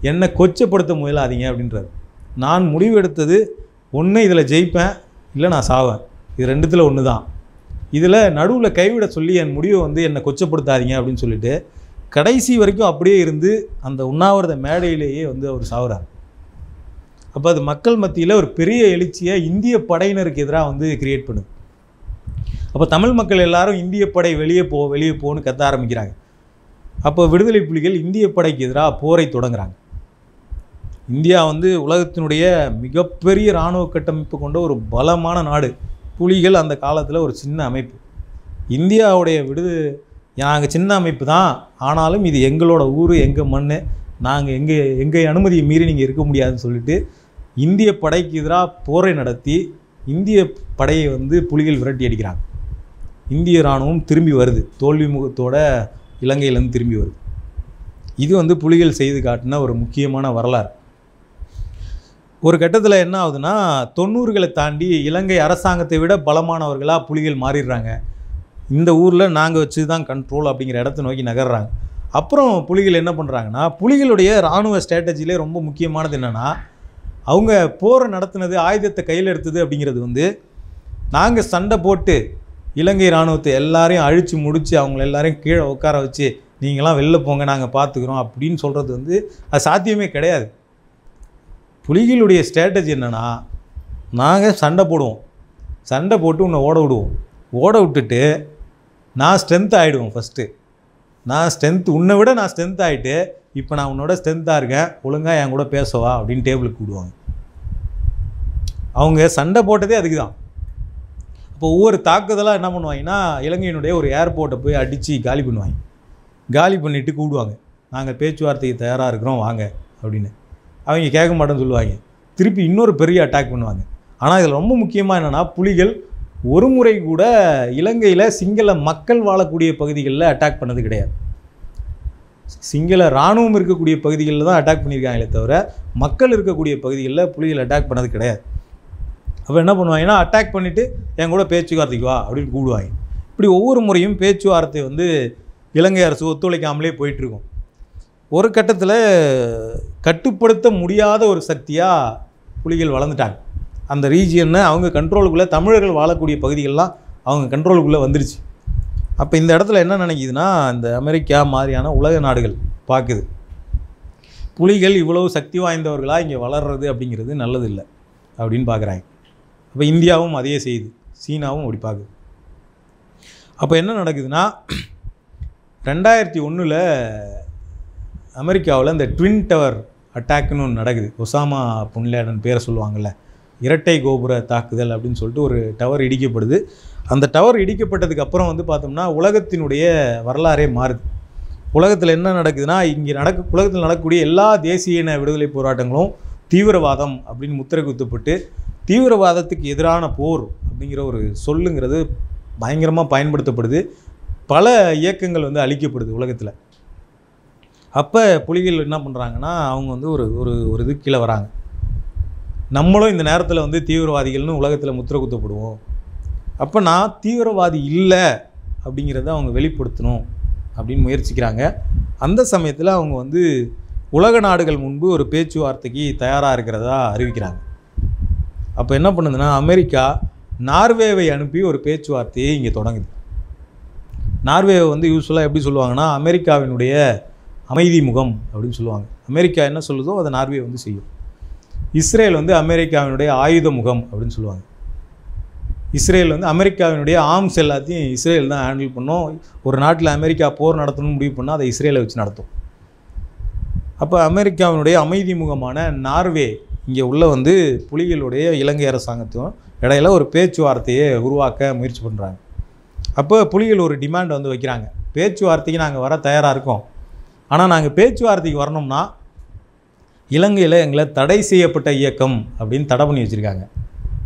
என்னை கொச்சப்படுத்த முயலாதீங்க அப்படின்றார். நான் முடிவு எடுத்தது ஒன்று இதில் ஜெயிப்பேன், இல்லை நான் சாவேன், இது ரெண்டுத்தில் ஒன்று தான். இதில் நடுவில் கைவிட சொல்லி என் முடிவை வந்து என்னை கொச்சப்படுத்தாதீங்க அப்படின்னு சொல்லிட்டு கடைசி வரைக்கும் அப்படியே இருந்து அந்த உண்ணாவிரத மேடையிலேயே வந்து அவர் சாவுறார். அப்போ அது மக்கள் மத்தியில் ஒரு பெரிய எழுச்சியை இந்திய படையினருக்கு எதிராக வந்து கிரியேட் பண்ணுது. அப்போ தமிழ் மக்கள் எல்லாரும் இந்திய படை வெளியே போன்னு கத்த ஆரம்பிக்கிறாங்க. அப்போ விடுதலை புலிகள் இந்திய படைக்கு எதிராக போரை தொடங்குறாங்க. இந்தியா வந்து உலகத்தினுடைய மிகப்பெரிய இராணுவ கட்டமைப்பு கொண்ட ஒரு பலமான நாடு. புலிகள் அந்த காலத்தில் ஒரு சின்ன அமைப்பு. இந்தியாவுடைய நாங்கள் சின்ன அமைப்பு தான், ஆனாலும் இது எங்களோட ஊர், எங்கள் மண், நாங்கள் எங்கள் அனுமதியை மீறி நீங்கள் இருக்க முடியாதுன்னு சொல்லிட்டு இந்திய படைக்கு எதிராக போரை நடத்தி இந்திய படையை வந்து புலிகள் விரட்டி அடிக்கிறாங்க. இந்திய இராணுவம் திரும்பி வருது, தோல்வி முகத்தோட இலங்கையிலேருந்து திரும்பி வருது. இது வந்து புலிகள் செய்து காட்டின ஒரு முக்கியமான வரலாறு. ஒரு கட்டத்தில் என்ன ஆகுதுன்னா, 90களை தாண்டி இலங்கை அரசாங்கத்தை விட பலமானவர்களாக புலிகள் மாறிடுறாங்க. இந்த ஊரில் நாங்கள் வச்சு தான் கண்ட்ரோல் அப்படிங்கிற இடத்த நோக்கி நகர்றாங்க. அப்புறம் புலிகள் என்ன பண்ணுறாங்கன்னா, புலிகளுடைய இராணுவ ஸ்ட்ராட்டஜிலே ரொம்ப முக்கியமானது என்னென்னா, அவங்க போரை நடத்துனது, ஆயுதத்தை கையில் எடுத்தது அப்படிங்கிறது வந்து, நாங்கள் சண்டை போட்டு இலங்கை இராணுவத்தை எல்லாரையும் அழித்து முடித்து அவங்கள எல்லாரையும் கீழே உட்கார வச்சு நீங்களாம் வெளில போங்க நாங்கள் பார்த்துக்குறோம் அப்படின்னு சொல்கிறது வந்து அது சாத்தியமே கிடையாது. புலிகளுடைய ஸ்ட்ராட்டஜி என்னென்னா, நாங்கள் சண்டை போடுவோம், சண்டை போட்டு உன்னை ஓட விட்டுட்டு நான் ஸ்ட்ரென்த் ஆகிடுவோம். ஃபஸ்ட்டு உன்னை விட நான் ஸ்ட்ரென்த் ஆகிட்டு, இப்போ நான் உன்னோட ஸ்ட்ரென்த்தாக இருக்கேன், ஒழுங்காக என் கூட பேசவா அப்படின்னு டேபிளுக்கு கூடுவாங்க. அவங்க சண்டை போட்டதே அதுக்கு தான். இப்போ ஒவ்வொரு தாக்குதலாக என்ன பண்ணுவாங்கன்னா, இலங்கையினுடைய ஒரு ஏர்போர்ட்டை போய் அடித்து காலி பண்ணுவாங்க. காலி பண்ணிவிட்டு கூடுவாங்க, நாங்கள் பேச்சுவார்த்தைக்கு தயாராக இருக்கிறோம் வாங்க அப்படின்னு. அவங்க கேட்க மாட்டேன்னு சொல்லுவாங்க. திருப்பி இன்னொரு பெரிய அட்டாக் பண்ணுவாங்க. ஆனால் இதில் ரொம்ப முக்கியமாக என்னென்னா, புலிகள் ஒரு முறை கூட இலங்கையில் சிங்கள மக்கள் வாழக்கூடிய பகுதிகளில் அட்டாக் பண்ணது கிடையாது. சிங்கள இராணுவம் இருக்கக்கூடிய பகுதிகளில் தான் அட்டாக் பண்ணியிருக்காங்களே தவிர மக்கள் இருக்கக்கூடிய பகுதிகளில் புலிகள் அட்டாக் பண்ணது கிடையாது. அப்போ என்ன பண்ணுவாங்கன்னா, அட்டாக் பண்ணிவிட்டு என் கூட பேச்சுவார்த்தைக்கு வா அப்படின்னு கூடுவாங்க. இப்படி ஒவ்வொரு முறையும் பேச்சுவார்த்தை வந்து இலங்கை அரசு ஒத்துழைக்காமலே போயிட்டுருக்கும். ஒரு கட்டத்தில் கட்டுப்படுத்த முடியாத ஒரு சக்தியாக புலிகள் வளர்ந்துட்டாங்க. அந்த ரீஜியன்னு அவங்க கண்ட்ரோலுக்குள்ளே தமிழர்கள் வாழக்கூடிய பகுதிகளெலாம் அவங்க கண்ட்ரோலுக்குள்ளே வந்துருச்சு. அப்போ இந்த இடத்துல என்ன நினைக்கிதுன்னா, இந்த அமெரிக்கா மாதிரியான உலக நாடுகள் பார்க்குது, புலிகள் இவ்வளவு சக்தி வாய்ந்தவர்களாக இங்கே வளர்றது அப்படிங்கிறது நல்லதில்லை அப்படின்னு பார்க்குறாங்க. அப்போ இந்தியாவும் அதையே செய்யுது, சீனாவும் அப்படி பார்க்குது. அப்போ என்ன நடக்குதுன்னா, 2001 அமெரிக்காவில் இந்த ட்வின் டவர் அட்டாக்னு ஒன்று நடக்குது. ஒசாமா பின் லேடன் பேரை சொல்லுவாங்கள்ல, இரட்டை கோபுர தாக்குதல் அப்படின்னு சொல்லிட்டு ஒரு டவர் இடிக்கப்படுது. அந்த டவர் இடிக்கப்பட்டதுக்கு அப்புறம் வந்து பார்த்தோம்னா உலகத்தினுடைய வரலாறே மாறுது. உலகத்தில் என்ன நடக்குதுன்னா, இங்கே உலகத்தில் நடக்கக்கூடிய எல்லா தேசிய இன விடுதலை போராட்டங்களும் தீவிரவாதம் அப்படின்னு முத்திரை குத்தப்பட்டு தீவிரவாதத்துக்கு எதிரான போர் அப்படிங்கிற ஒரு சொல்லுங்கிறது பயங்கரமாக பயன்படுத்தப்படுது. பல இயக்கங்கள் வந்து அழிக்கப்படுது உலகத்தில். அப்போ புலிகள் என்ன பண்ணுறாங்கன்னா, அவங்க வந்து ஒரு இது கீழே வராங்க, நம்மளும் இந்த நேரத்தில் வந்து தீவிரவாதிகள்னு உலகத்தில் முத்திரை குத்தப்படுவோம், அப்போ நான் தீவிரவாதி இல்லை அப்படிங்கிறத அவங்க வெளிப்படுத்தணும் அப்படின்னு முயற்சிக்கிறாங்க. அந்த சமயத்தில் அவங்க வந்து உலக நாடுகள் முன்பு ஒரு பேச்சுவார்த்தைக்கு தயாராக இருக்கிறதா அறிவிக்கிறாங்க. அப்போ என்ன பண்ணுதுன்னா, அமெரிக்கா நார்வேவை அனுப்பி ஒரு பேச்சுவார்த்தையை இங்கே தொடங்குது. நார்வேவை வந்து யூஸ்வலாக எப்படி சொல்லுவாங்கன்னா, அமெரிக்காவினுடைய அமைதி முகம் அப்படின்னு சொல்லுவாங்க. அமெரிக்கா என்ன சொல்லுதோ அதை நார்வே வந்து செய்யும். இஸ்ரேல் வந்து அமெரிக்காவினுடைய ஆயுத முகம் அப்படின்னு சொல்லுவாங்க. இஸ்ரேல் வந்து அமெரிக்காவினுடைய ஆர்ம்ஸ் எல்லாத்தையும் இஸ்ரேல் தான் ஹேண்டில் பண்ணும். ஒரு நாட்டில் அமெரிக்கா போர் நடத்தணும்னு முடிவு பண்ணால் அதை இஸ்ரேலை வச்சு நடத்தும். அப்போ அமெரிக்காவினுடைய அமைதி முகமான நார்வே இங்கே உள்ள வந்து புலிகளுடைய இலங்கை அரசாங்கத்தும் இடையில ஒரு பேச்சுவார்த்தையை உருவாக்க முயற்சி பண்ணுறாங்க. அப்போ புலிகள் ஒரு டிமாண்ட் வந்து வைக்கிறாங்க, பேச்சுவார்த்தைக்கு நாங்கள் வர தயாராக இருக்கோம், ஆனால் நாங்கள் பேச்சுவார்த்தைக்கு வரணும்னா இலங்கையில் எங்களை தடை செய்யப்பட்ட இயக்கம் அப்படின்னு தடை பண்ணி வச்சுருக்காங்க.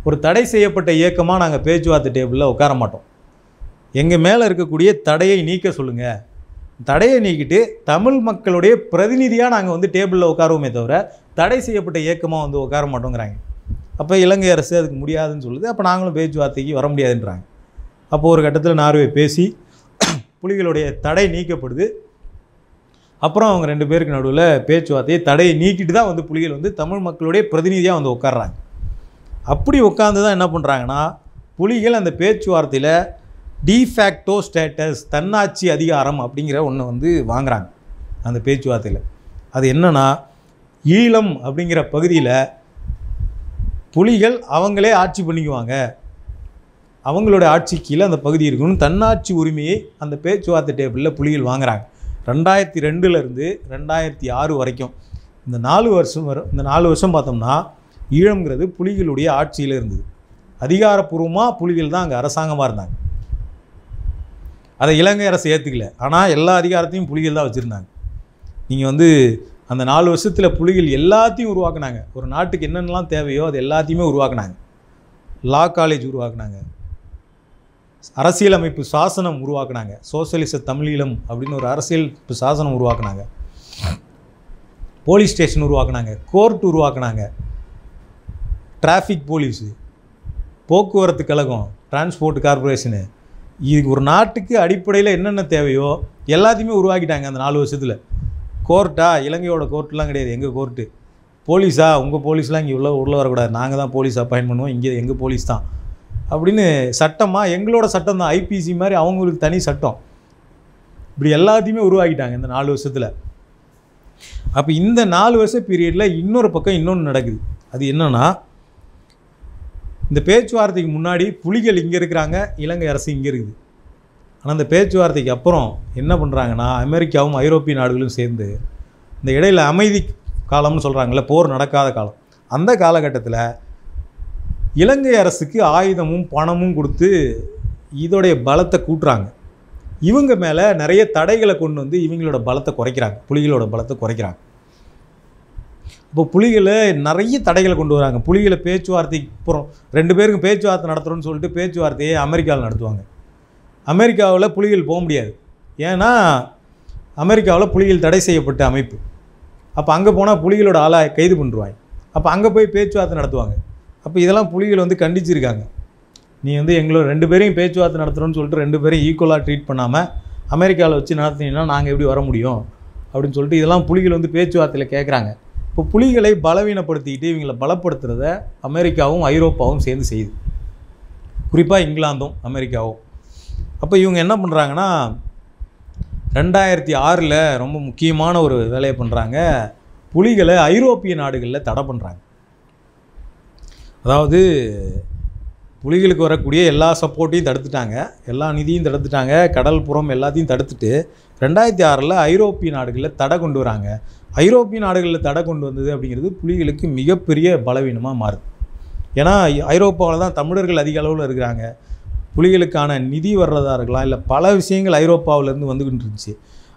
ஒரு தடை செய்யப்பட்ட இயக்கமாக நாங்கள் பேச்சுவார்த்தை டேபிளில் உட்கார மாட்டோம், எங்கள் மேலே இருக்கக்கூடிய தடையை நீக்க சொல்லுங்கள், தடையை நீக்கிட்டு தமிழ் மக்களுடைய பிரதிநிதியாக நாங்கள் வந்து டேபிளில் உட்காருவோமே தவிர தடை செய்யப்பட்ட இயக்கமாக வந்து உட்கார மாட்டோங்கிறாங்க. அப்போ இலங்கை அரசு அதுக்கு முடியாதுன்னு சொல்லுது. அப்போ நாங்களும் பேச்சுவார்த்தைக்கு வர முடியாதுன்றாங்க. அப்போது ஒரு கட்டத்தில் நார்வே பேசி புலிகளுடைய தடை நீக்கப்படுது. அப்புறம் அவங்க 2 பேருக்கு நடுவில் பேச்சுவார்த்தையை தடையை நீக்கிட்டு தான் வந்து புலிகள் வந்து தமிழ் மக்களுடைய பிரதிநிதியாக வந்து உட்கார்றாங்க. அப்படி உட்காந்து தான் என்ன பண்ணுறாங்கன்னா, புலிகள் அந்த பேச்சுவார்த்தையில் டிஃபேக்டோ ஸ்டேட்டஸ், தன்னாட்சி அதிகாரம் அப்படிங்கிற ஒன்று வந்து வாங்குறாங்க அந்த பேச்சுவார்த்தையில். அது என்னன்னா, ஈழம் அப்படிங்கிற பகுதியில் புலிகள் அவங்களே ஆட்சி பண்ணிக்குவாங்க, அவங்களோட ஆட்சி கீழே அந்த பகுதி இருக்கணும்னு தன்னாட்சி உரிமையை அந்த பேச்சுவார்த்தை டேபிளில் புலிகள் வாங்குறாங்க. 2002 2006 வரைக்கும் இந்த 4 வருஷம் இந்த 4 வருஷம் பார்த்தோம்னா ஈழம்ங்கிறது புலிகளுடைய ஆட்சியில் இருந்தது. அதிகாரப்பூர்வமாக புலிகள் தான் அங்கே அரசாங்கமாக இருந்தாங்க. அதை இலங்கை அரசு ஏற்றுக்கல, ஆனால் எல்லா அதிகாரத்தையும் புலிகள் தான் வச்சுருந்தாங்க. நீங்கள் வந்து அந்த 4 வருஷத்தில் புலிகள் எல்லாத்தையும் உருவாக்குனாங்க. ஒரு நாட்டுக்கு என்னென்னலாம் தேவையோ அது எல்லாத்தையுமே உருவாக்குனாங்க. லா காலேஜ் உருவாக்குனாங்க, அரசியலமைப்பு சாசனம் உருவாக்குனாங்க, சோசியலிச தமிழீழம் அப்படின்னு ஒரு அரசியல் சாசனம் உருவாக்குனாங்க, போலீஸ் ஸ்டேஷன் உருவாக்குனாங்க, கோர்ட் உருவாக்குனாங்க, டிராஃபிக் போலீஸு, போக்குவரத்து கழகம், டிரான்ஸ்போர்ட் கார்பரேஷனு, இது ஒரு நாட்டுக்கு அடிப்படையில் என்னென்ன தேவையோ எல்லாத்தையுமே உருவாக்கிட்டாங்க அந்த 4 வருஷத்தில். கோர்ட்டா, இலங்கையோட கோர்ட்லாம் கிடையாது, எங்கள் கோர்ட்டு. போலீஸா, உங்கள் போலீஸ்லாம் இங்கே உள்ள வரக்கூடாது, நாங்கள் தான் போலீஸ் அப்பாயின்ட் பண்ணுவோம், இங்கே எங்கள் போலீஸ் தான் அப்படின்னு சட்டமாக எங்களோட சட்டம் தான், ஐபிசி மாதிரி அவங்களுக்கு தனி சட்டம். இப்படி எல்லாத்தையுமே உருவாக்கிட்டாங்க இந்த 4 வருஷத்தில். அப்போ இந்த 4 வருஷ பீரியடில் இன்னொரு பக்கம் இன்னொன்று நடக்குது. அது என்னென்னா, இந்த பேச்சுவார்த்தைக்கு முன்னாடி புலிகள் இங்கே இருக்கிறாங்க, இலங்கை அரசு இங்கே இருக்குது. ஆனால் அந்த பேச்சுவார்த்தைக்கு அப்புறம் என்ன பண்ணுறாங்கன்னா, அமெரிக்காவும் ஐரோப்பிய நாடுகளும் சேர்ந்து இந்த இடையில் அமைதி காலம்னு சொல்கிறாங்கல்ல, போர் நடக்காத காலம், அந்த காலகட்டத்தில் இலங்கை அரசுக்கு ஆயுதமும் பணமும் கொடுத்து இதோடைய பலத்தை கூட்டுறாங்க. இவங்க மேலே நிறைய தடைகளை கொண்டு வந்து இவங்களோட பலத்தை குறைக்கிறாங்க, புலிகளோட பலத்தை குறைக்கிறாங்க. இப்போ புலிகளை நிறைய தடைகளை கொண்டு வராங்க. புலிகளை பேச்சுவார்த்தைக்கு அப்புறம் 2 பேருக்கும் பேச்சுவார்த்தை நடத்துகிறோன்னு சொல்லிட்டு பேச்சுவார்த்தையை அமெரிக்காவில் நடத்துவாங்க. அமெரிக்காவில் புலிகள் போக முடியாது, ஏன்னா அமெரிக்காவில் புலிகள் தடை செய்யப்பட்ட அமைப்பு. அப்போ அங்கே போனால் புலிகளோட ஆளை கைது பண்ணுவாங்க. அப்போ அங்கே போய் பேச்சுவார்த்தை நடத்துவாங்க. அப்போ இதெல்லாம் புலிகள் வந்து கண்டிச்சிருக்காங்க. நீ வந்து எங்களோட 2 பேரையும் பேச்சுவார்த்தை நடத்துகிறோன்னு சொல்லிட்டு 2 பேரையும் ஈக்குவலாக ட்ரீட் பண்ணாமல் அமெரிக்காவில் வச்சு நடத்தினீங்கன்னா நாங்கள் எப்படி வர முடியும் அப்படின்னு சொல்லிட்டு இதெல்லாம் புலிகள் வந்து பேச்சுவார்த்தையில் கேட்குறாங்க. இப்போ இப்போ புலிகளை பலவீனப்படுத்திக்கிட்டு இவங்களை பலப்படுத்துறத அமெரிக்காவும் ஐரோப்பாவும் சேர்ந்து செய்யுது, குறிப்பாக இங்கிலாந்தும் அமெரிக்காவும். அப்போ இவங்க என்ன பண்ணுறாங்கன்னா 2006 ரொம்ப முக்கியமான ஒரு வேலையை பண்ணுறாங்க. புலிகளை ஐரோப்பிய நாடுகளில் தடை பண்ணுறாங்க. அதாவது புலிகளுக்கு வரக்கூடிய எல்லா சப்போர்ட்டையும் தடுத்துட்டாங்க, எல்லா நிதியும் தடுத்துட்டாங்க, கடல் புறம் எல்லாத்தையும் தடுத்துட்டு 2006 ஐரோப்பிய நாடுகளில் தடை கொண்டு வராங்க. ஐரோப்பிய நாடுகளில் தடை கொண்டு வந்தது அப்படிங்கிறது புலிகளுக்கு மிகப்பெரிய பலவீனமாக மாறுது. ஏன்னா ஐரோப்பாவில் தான் தமிழர்கள் அதிக அளவில் இருக்கிறாங்க. புலிகளுக்கான நிதி வர்றதா இருக்கலாம், இல்லை பல விஷயங்கள் ஐரோப்பாவிலேருந்து வந்துக்கிட்டு இருந்துச்சு.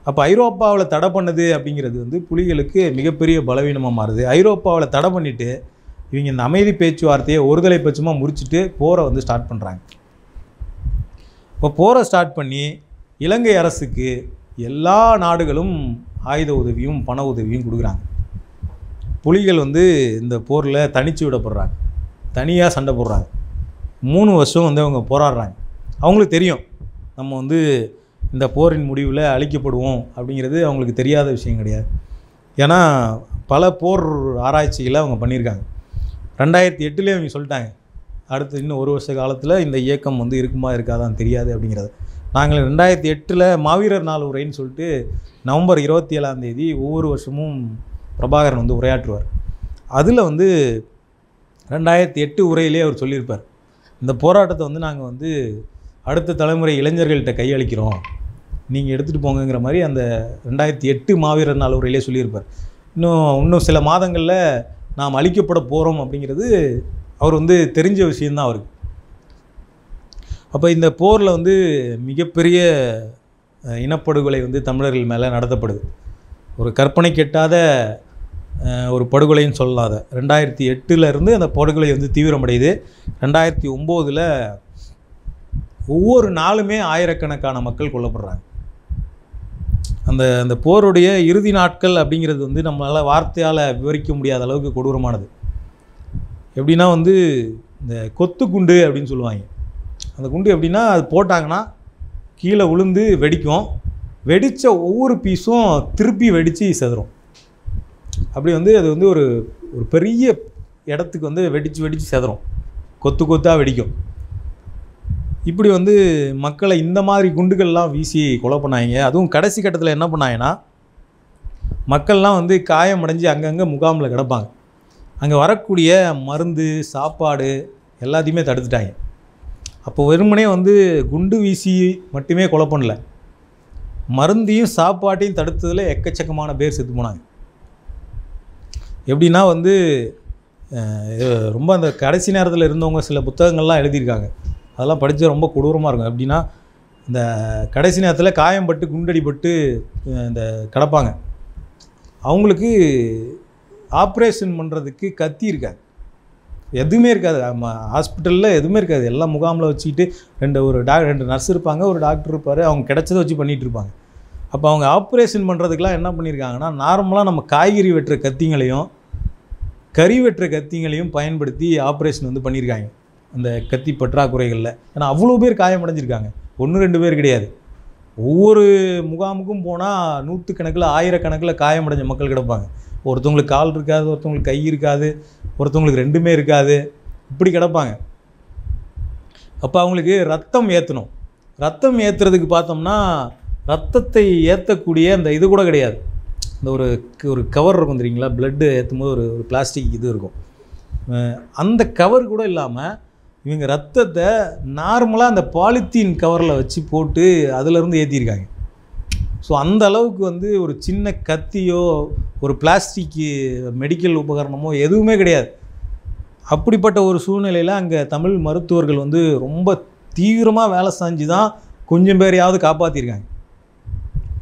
அப்போ ஐரோப்பாவில் தடை பண்ணது அப்படிங்கிறது வந்து புலிகளுக்கு மிகப்பெரிய பலவீனமாக மாறுது. ஐரோப்பாவில் தடை பண்ணிவிட்டு இவங்க இந்த அமைதி பேச்சுவார்த்தையை ஒருதலை பட்சமாக முறிச்சிட்டு போரை வந்து ஸ்டார்ட் பண்ணுறாங்க. இப்போ போரை ஸ்டார்ட் பண்ணி இலங்கை அரசுக்கு எல்லா நாடுகளும் ஆயுத உதவியும் பண உதவியும் கொடுக்குறாங்க. புலிகள் வந்து இந்த போரில் தனிச்சு விடப்படுறாங்க, தனியாக சண்டை போடுறாங்க. 3 வருஷம் வந்து அவங்க போராடுறாங்க. அவங்களுக்கு தெரியும் நம்ம வந்து இந்த போரின் முடிவில் அழிக்கப்படுவோம் அப்படிங்கிறது அவங்களுக்கு தெரியாத விஷயம் கிடையாது. ஏன்னா பல போர் ஆராய்ச்சிகளை அவங்க பண்ணியிருக்காங்க. 2008 அவங்க சொல்லிட்டாங்க, அடுத்து இன்னும் 1 வருஷ காலத்தில் இந்த இயக்கம் வந்து இருக்குமா இருக்காதான்னு தெரியாது அப்படிங்கிறது. நாங்கள் 2008 மாவீரர் நாள் உரைன்னு சொல்லிட்டு நவம்பர் 27 ஒவ்வொரு வருஷமும் பிரபாகரன் வந்து உரையாற்றுவார். அதில் வந்து 2008 உரையிலே அவர் சொல்லியிருப்பார், இந்த போராட்டத்தை வந்து நாங்கள் வந்து அடுத்த தலைமுறை இளைஞர்கள்ட்ட கையளிக்கிறோம், நீங்கள் எடுத்துகிட்டு போங்கங்கிற மாதிரி அந்த 2008 மாவீரர் நாள் உரையிலே சொல்லியிருப்பார். இன்னும் சில மாதங்களில் நாம் அழிக்கப்பட போகிறோம் அப்படிங்கிறது அவர் வந்து தெரிஞ்ச விஷயந்தான் அவருக்கு. அப்போ இந்த போரில் வந்து மிகப்பெரிய இனப்படுகொலை வந்து தமிழர்கள் மேலே நடத்தப்படுது. ஒரு கற்பனை கெட்டாத ஒரு படுகொலைன்னு சொல்லாத 2008 அந்த படுகொலை வந்து தீவிரமடையுது. 2009 ஒவ்வொரு நாளுமே ஆயிரக்கணக்கான மக்கள் கொல்லப்படுறாங்க. அந்த போருடைய இறுதி நாட்கள் அப்படிங்கிறது வந்து நம்மளால் வார்த்தையால் விவரிக்க முடியாத அளவுக்கு கொடூரமானது. எப்படின்னா வந்து இந்த கொத்து குண்டு அப்படின்னு சொல்லுவாங்க. அந்த குண்டு எப்படின்னா அது போட்டாங்கன்னா கீழே விழுந்து வெடிக்கும், வெடித்த ஒவ்வொரு பீஸும் திருப்பி வெடித்து செதறும். அப்படி வந்து அது வந்து ஒரு பெரிய இடத்துக்கு வந்து வெடித்து செதறும், கொத்து கொத்தாக வெடிக்கும். இப்படி வந்து மக்களை இந்த மாதிரி குண்டுகள்லாம் வீசி கொலை பண்ணாங்க. அதுவும் கடைசி கட்டத்தில் என்ன பண்ணாங்கன்னா, மக்கள்லாம் வந்து காயமடைஞ்சு அங்கங்கே முகாமில் கிடப்பாங்க. அங்கே வரக்கூடிய மருந்து சாப்பாடு எல்லாத்தையுமே தடுத்துட்டாங்க. அப்போ வெறுமனே வந்து குண்டு வீசி மட்டுமே கொலை பண்ணல, மருந்தையும் சாப்பாட்டையும் தடுத்ததில் எக்கச்சக்கமான பேர் செத்து போனாங்க. எப்படின்னா வந்து ரொம்ப அந்த கடைசி நேரத்தில் இருந்தவங்க சில புத்தகங்கள்லாம் எழுதியிருக்காங்க, அதெல்லாம் படித்து ரொம்ப கொடூரமாக இருக்கும். எப்படின்னா இந்த கடைசி நேரத்தில் காயம்பட்டு குண்டடிப்பட்டு இந்த கிடப்பாங்க, அவங்களுக்கு ஆப்ரேஷன் பண்ணுறதுக்கு கத்தி இருக்காது, எதுவுமே இருக்காது. ஹாஸ்பிட்டலில் எதுவுமே இருக்காது, எல்லாம் முகாமில் வச்சுக்கிட்டு ரெண்டு நர்ஸ் இருப்பாங்க, ஒரு டாக்டர் இருப்பார், அவங்க கிடைச்சதை வச்சு பண்ணிகிட்டு இருப்பாங்க. அப்போ அவங்க ஆப்ரேஷன் பண்ணுறதுக்கெலாம் என்ன பண்ணியிருக்காங்கன்னா, நார்மலாக நம்ம காய்கறி வெட்டுற கத்திங்களையும் கறி வெட்டுற கத்திங்களையும் பயன்படுத்தி ஆப்ரேஷன் வந்து பண்ணியிருக்காங்க அந்த கத்தி பற்றாக்குறைகளில். ஏன்னா அவ்வளோ பேர் காயமடைஞ்சிருக்காங்க, 1-2 பேர் கிடையாது. ஒவ்வொரு முகாமுக்கும் போனால் 100 1000 காயமடைஞ்ச மக்கள் கிடப்பாங்க. ஒருத்தவங்களுக்கு கால் இருக்காது, ஒருத்தவங்களுக்கு கை இருக்காது, ஒருத்தவங்களுக்கு 2மே இருக்காது, இப்படி கிடப்பாங்க. அப்போ அவங்களுக்கு ரத்தம் ஏற்றணும். ரத்தம் ஏற்றுறதுக்கு பார்த்தோம்னா ரத்தத்தை ஏற்றக்கூடிய அந்த இது கூட கிடையாது. இந்த ஒரு கவர் இருக்கும் தெரியுங்களா, பிளட்டு ஏற்றும் போது ஒரு பிளாஸ்டிக் இது இருக்கும், அந்த கவர் கூட இல்லாமல் இவங்க ரத்தத்தை நார்மலாக அந்த பாலித்தீன் கவரில் வச்சு போட்டு அதிலேருந்து ஏற்றிருக்காங்க. ஸோ அந்த அளவுக்கு வந்து ஒரு சின்ன கத்தியோ ஒரு பிளாஸ்டிக்கு மெடிக்கல் உபகரணமோ எதுவுமே கிடையாது. அப்படிப்பட்ட ஒரு சூழ்நிலையில் அங்கே தமிழ் மருத்துவர்கள் வந்து ரொம்ப தீவிரமாக வேலை செஞ்சு தான் கொஞ்சம் பேரையாவது காப்பாற்றிருக்காங்க.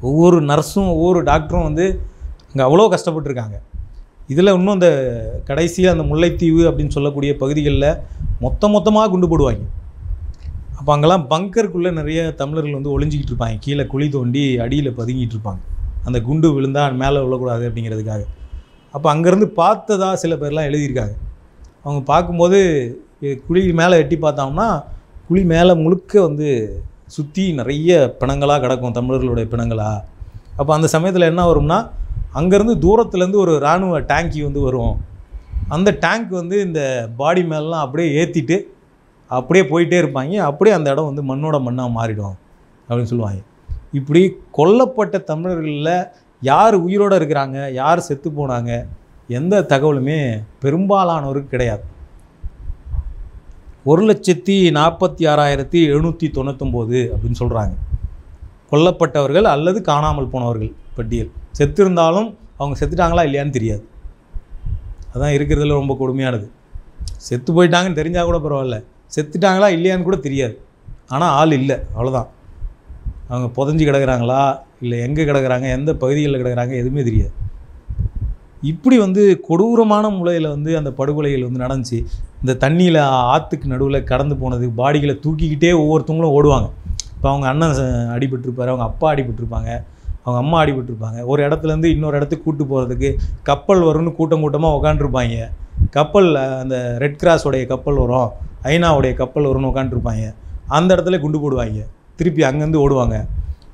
ஒவ்வொரு நர்ஸும் ஒவ்வொரு டாக்டரும் வந்து அங்கே அவ்வளோ கஷ்டப்பட்டுருக்காங்க. இதில் இன்னும் அந்த கடைசியாக அந்த முல்லைத்தீவு அப்படின்னு சொல்லக்கூடிய பகுதிகளில் மொத்தமாக குண்டு போடுவாங்க. அப்போ அங்கெல்லாம் பங்கருக்குள்ளே நிறைய தமிழர்கள் வந்து ஒளிஞ்சிக்கிட்டு இருப்பாங்க, கீழே குழி தோண்டி அடியில் பதுங்கிட்டு இருப்பாங்க, அந்த குண்டு விழுந்தால் மேலே விழக்கூடாது அப்படிங்கிறதுக்காக. அப்போ அங்கேருந்து பார்த்ததா சில பேர்லாம் எழுதியிருக்காங்க. அவங்க பார்க்கும்போது குழி மேலே எட்டி பார்த்தோம்னா குழி மேலே முழுக்க வந்து சுற்றி நிறைய பிணங்களாக கிடக்கும், தமிழர்களுடைய பிணங்களாக. அப்போ அந்த சமயத்தில் என்ன வரும்னா, அங்கேருந்து தூரத்துலேருந்து ஒரு இராணுவ டேங்கி வந்து வரும். அந்த டேங்க் வந்து இந்த பாடி மேலாம் அப்படியே ஏற்றிட்டு அப்படியே போயிட்டே இருப்பாங்க. அப்படியே அந்த இடம் வந்து மண்ணோட மண்ணாக மாறிடும் அப்படின்னு சொல்லுவாங்க. இப்படி கொல்லப்பட்ட தமிழர்களில் யார் உயிரோடு இருக்கிறாங்க, யார் செத்து போனாங்க, எந்த தகவலுமே பெரும்பாலானோருக்கு கிடையாது. 1,46,799 அப்படின்னு சொல்கிறாங்க கொல்லப்பட்டவர்கள் அல்லது காணாமல் போனவர்கள் பட்டியல். செத்து இருந்தாலும் அவங்க செத்துட்டாங்களா இல்லையான்னு தெரியாது. அதான் இருக்கிறதுல ரொம்ப கொடுமையானது. செத்து போயிட்டாங்கன்னு தெரிஞ்சால் கூட பரவாயில்ல, செத்துட்டாங்களா இல்லையான்னு கூட தெரியாது. ஆனால் ஆள் இல்லை, அவ்வளோதான். அவங்க புதஞ்சி கிடக்கிறாங்களா இல்லை எங்கே கிடக்கிறாங்க, எந்த பகுதிகளில் கிடக்கிறாங்க, எதுவுமே தெரியாது. இப்படி வந்து கொடூரமான முறையில் வந்து அந்த படுகொலைகள் வந்து நடந்துச்சு. இந்த தண்ணியில் ஆற்றுக்கு நடுவில் கடந்து போனது, பாடிகளை தூக்கிக்கிட்டே ஒவ்வொருத்தவங்களும் ஓடுவாங்க. இப்போ அவங்க அண்ணன் அடிபட்டிருப்பார், அவங்க அப்பா அடிபட்டிருப்பாங்க, அவங்க அம்மா அடிபட்டிருப்பாங்க. ஒரு இடத்துலேருந்து இன்னொரு இடத்துக்கு கூப்பிட்டு போகிறதுக்கு கப்பல் வரும்னு கூட்டம் கூட்டமாக உட்காந்துருப்பாங்க. கப்பல் அந்த ரெட் கிராஸோடைய கப்பல் வரும், ஐநாவுடைய கப்பல் வரும்னு உட்காந்துருப்பாங்க. அந்த இடத்துல குண்டு போடுவாங்க, திருப்பி அங்கேருந்து ஓடுவாங்க.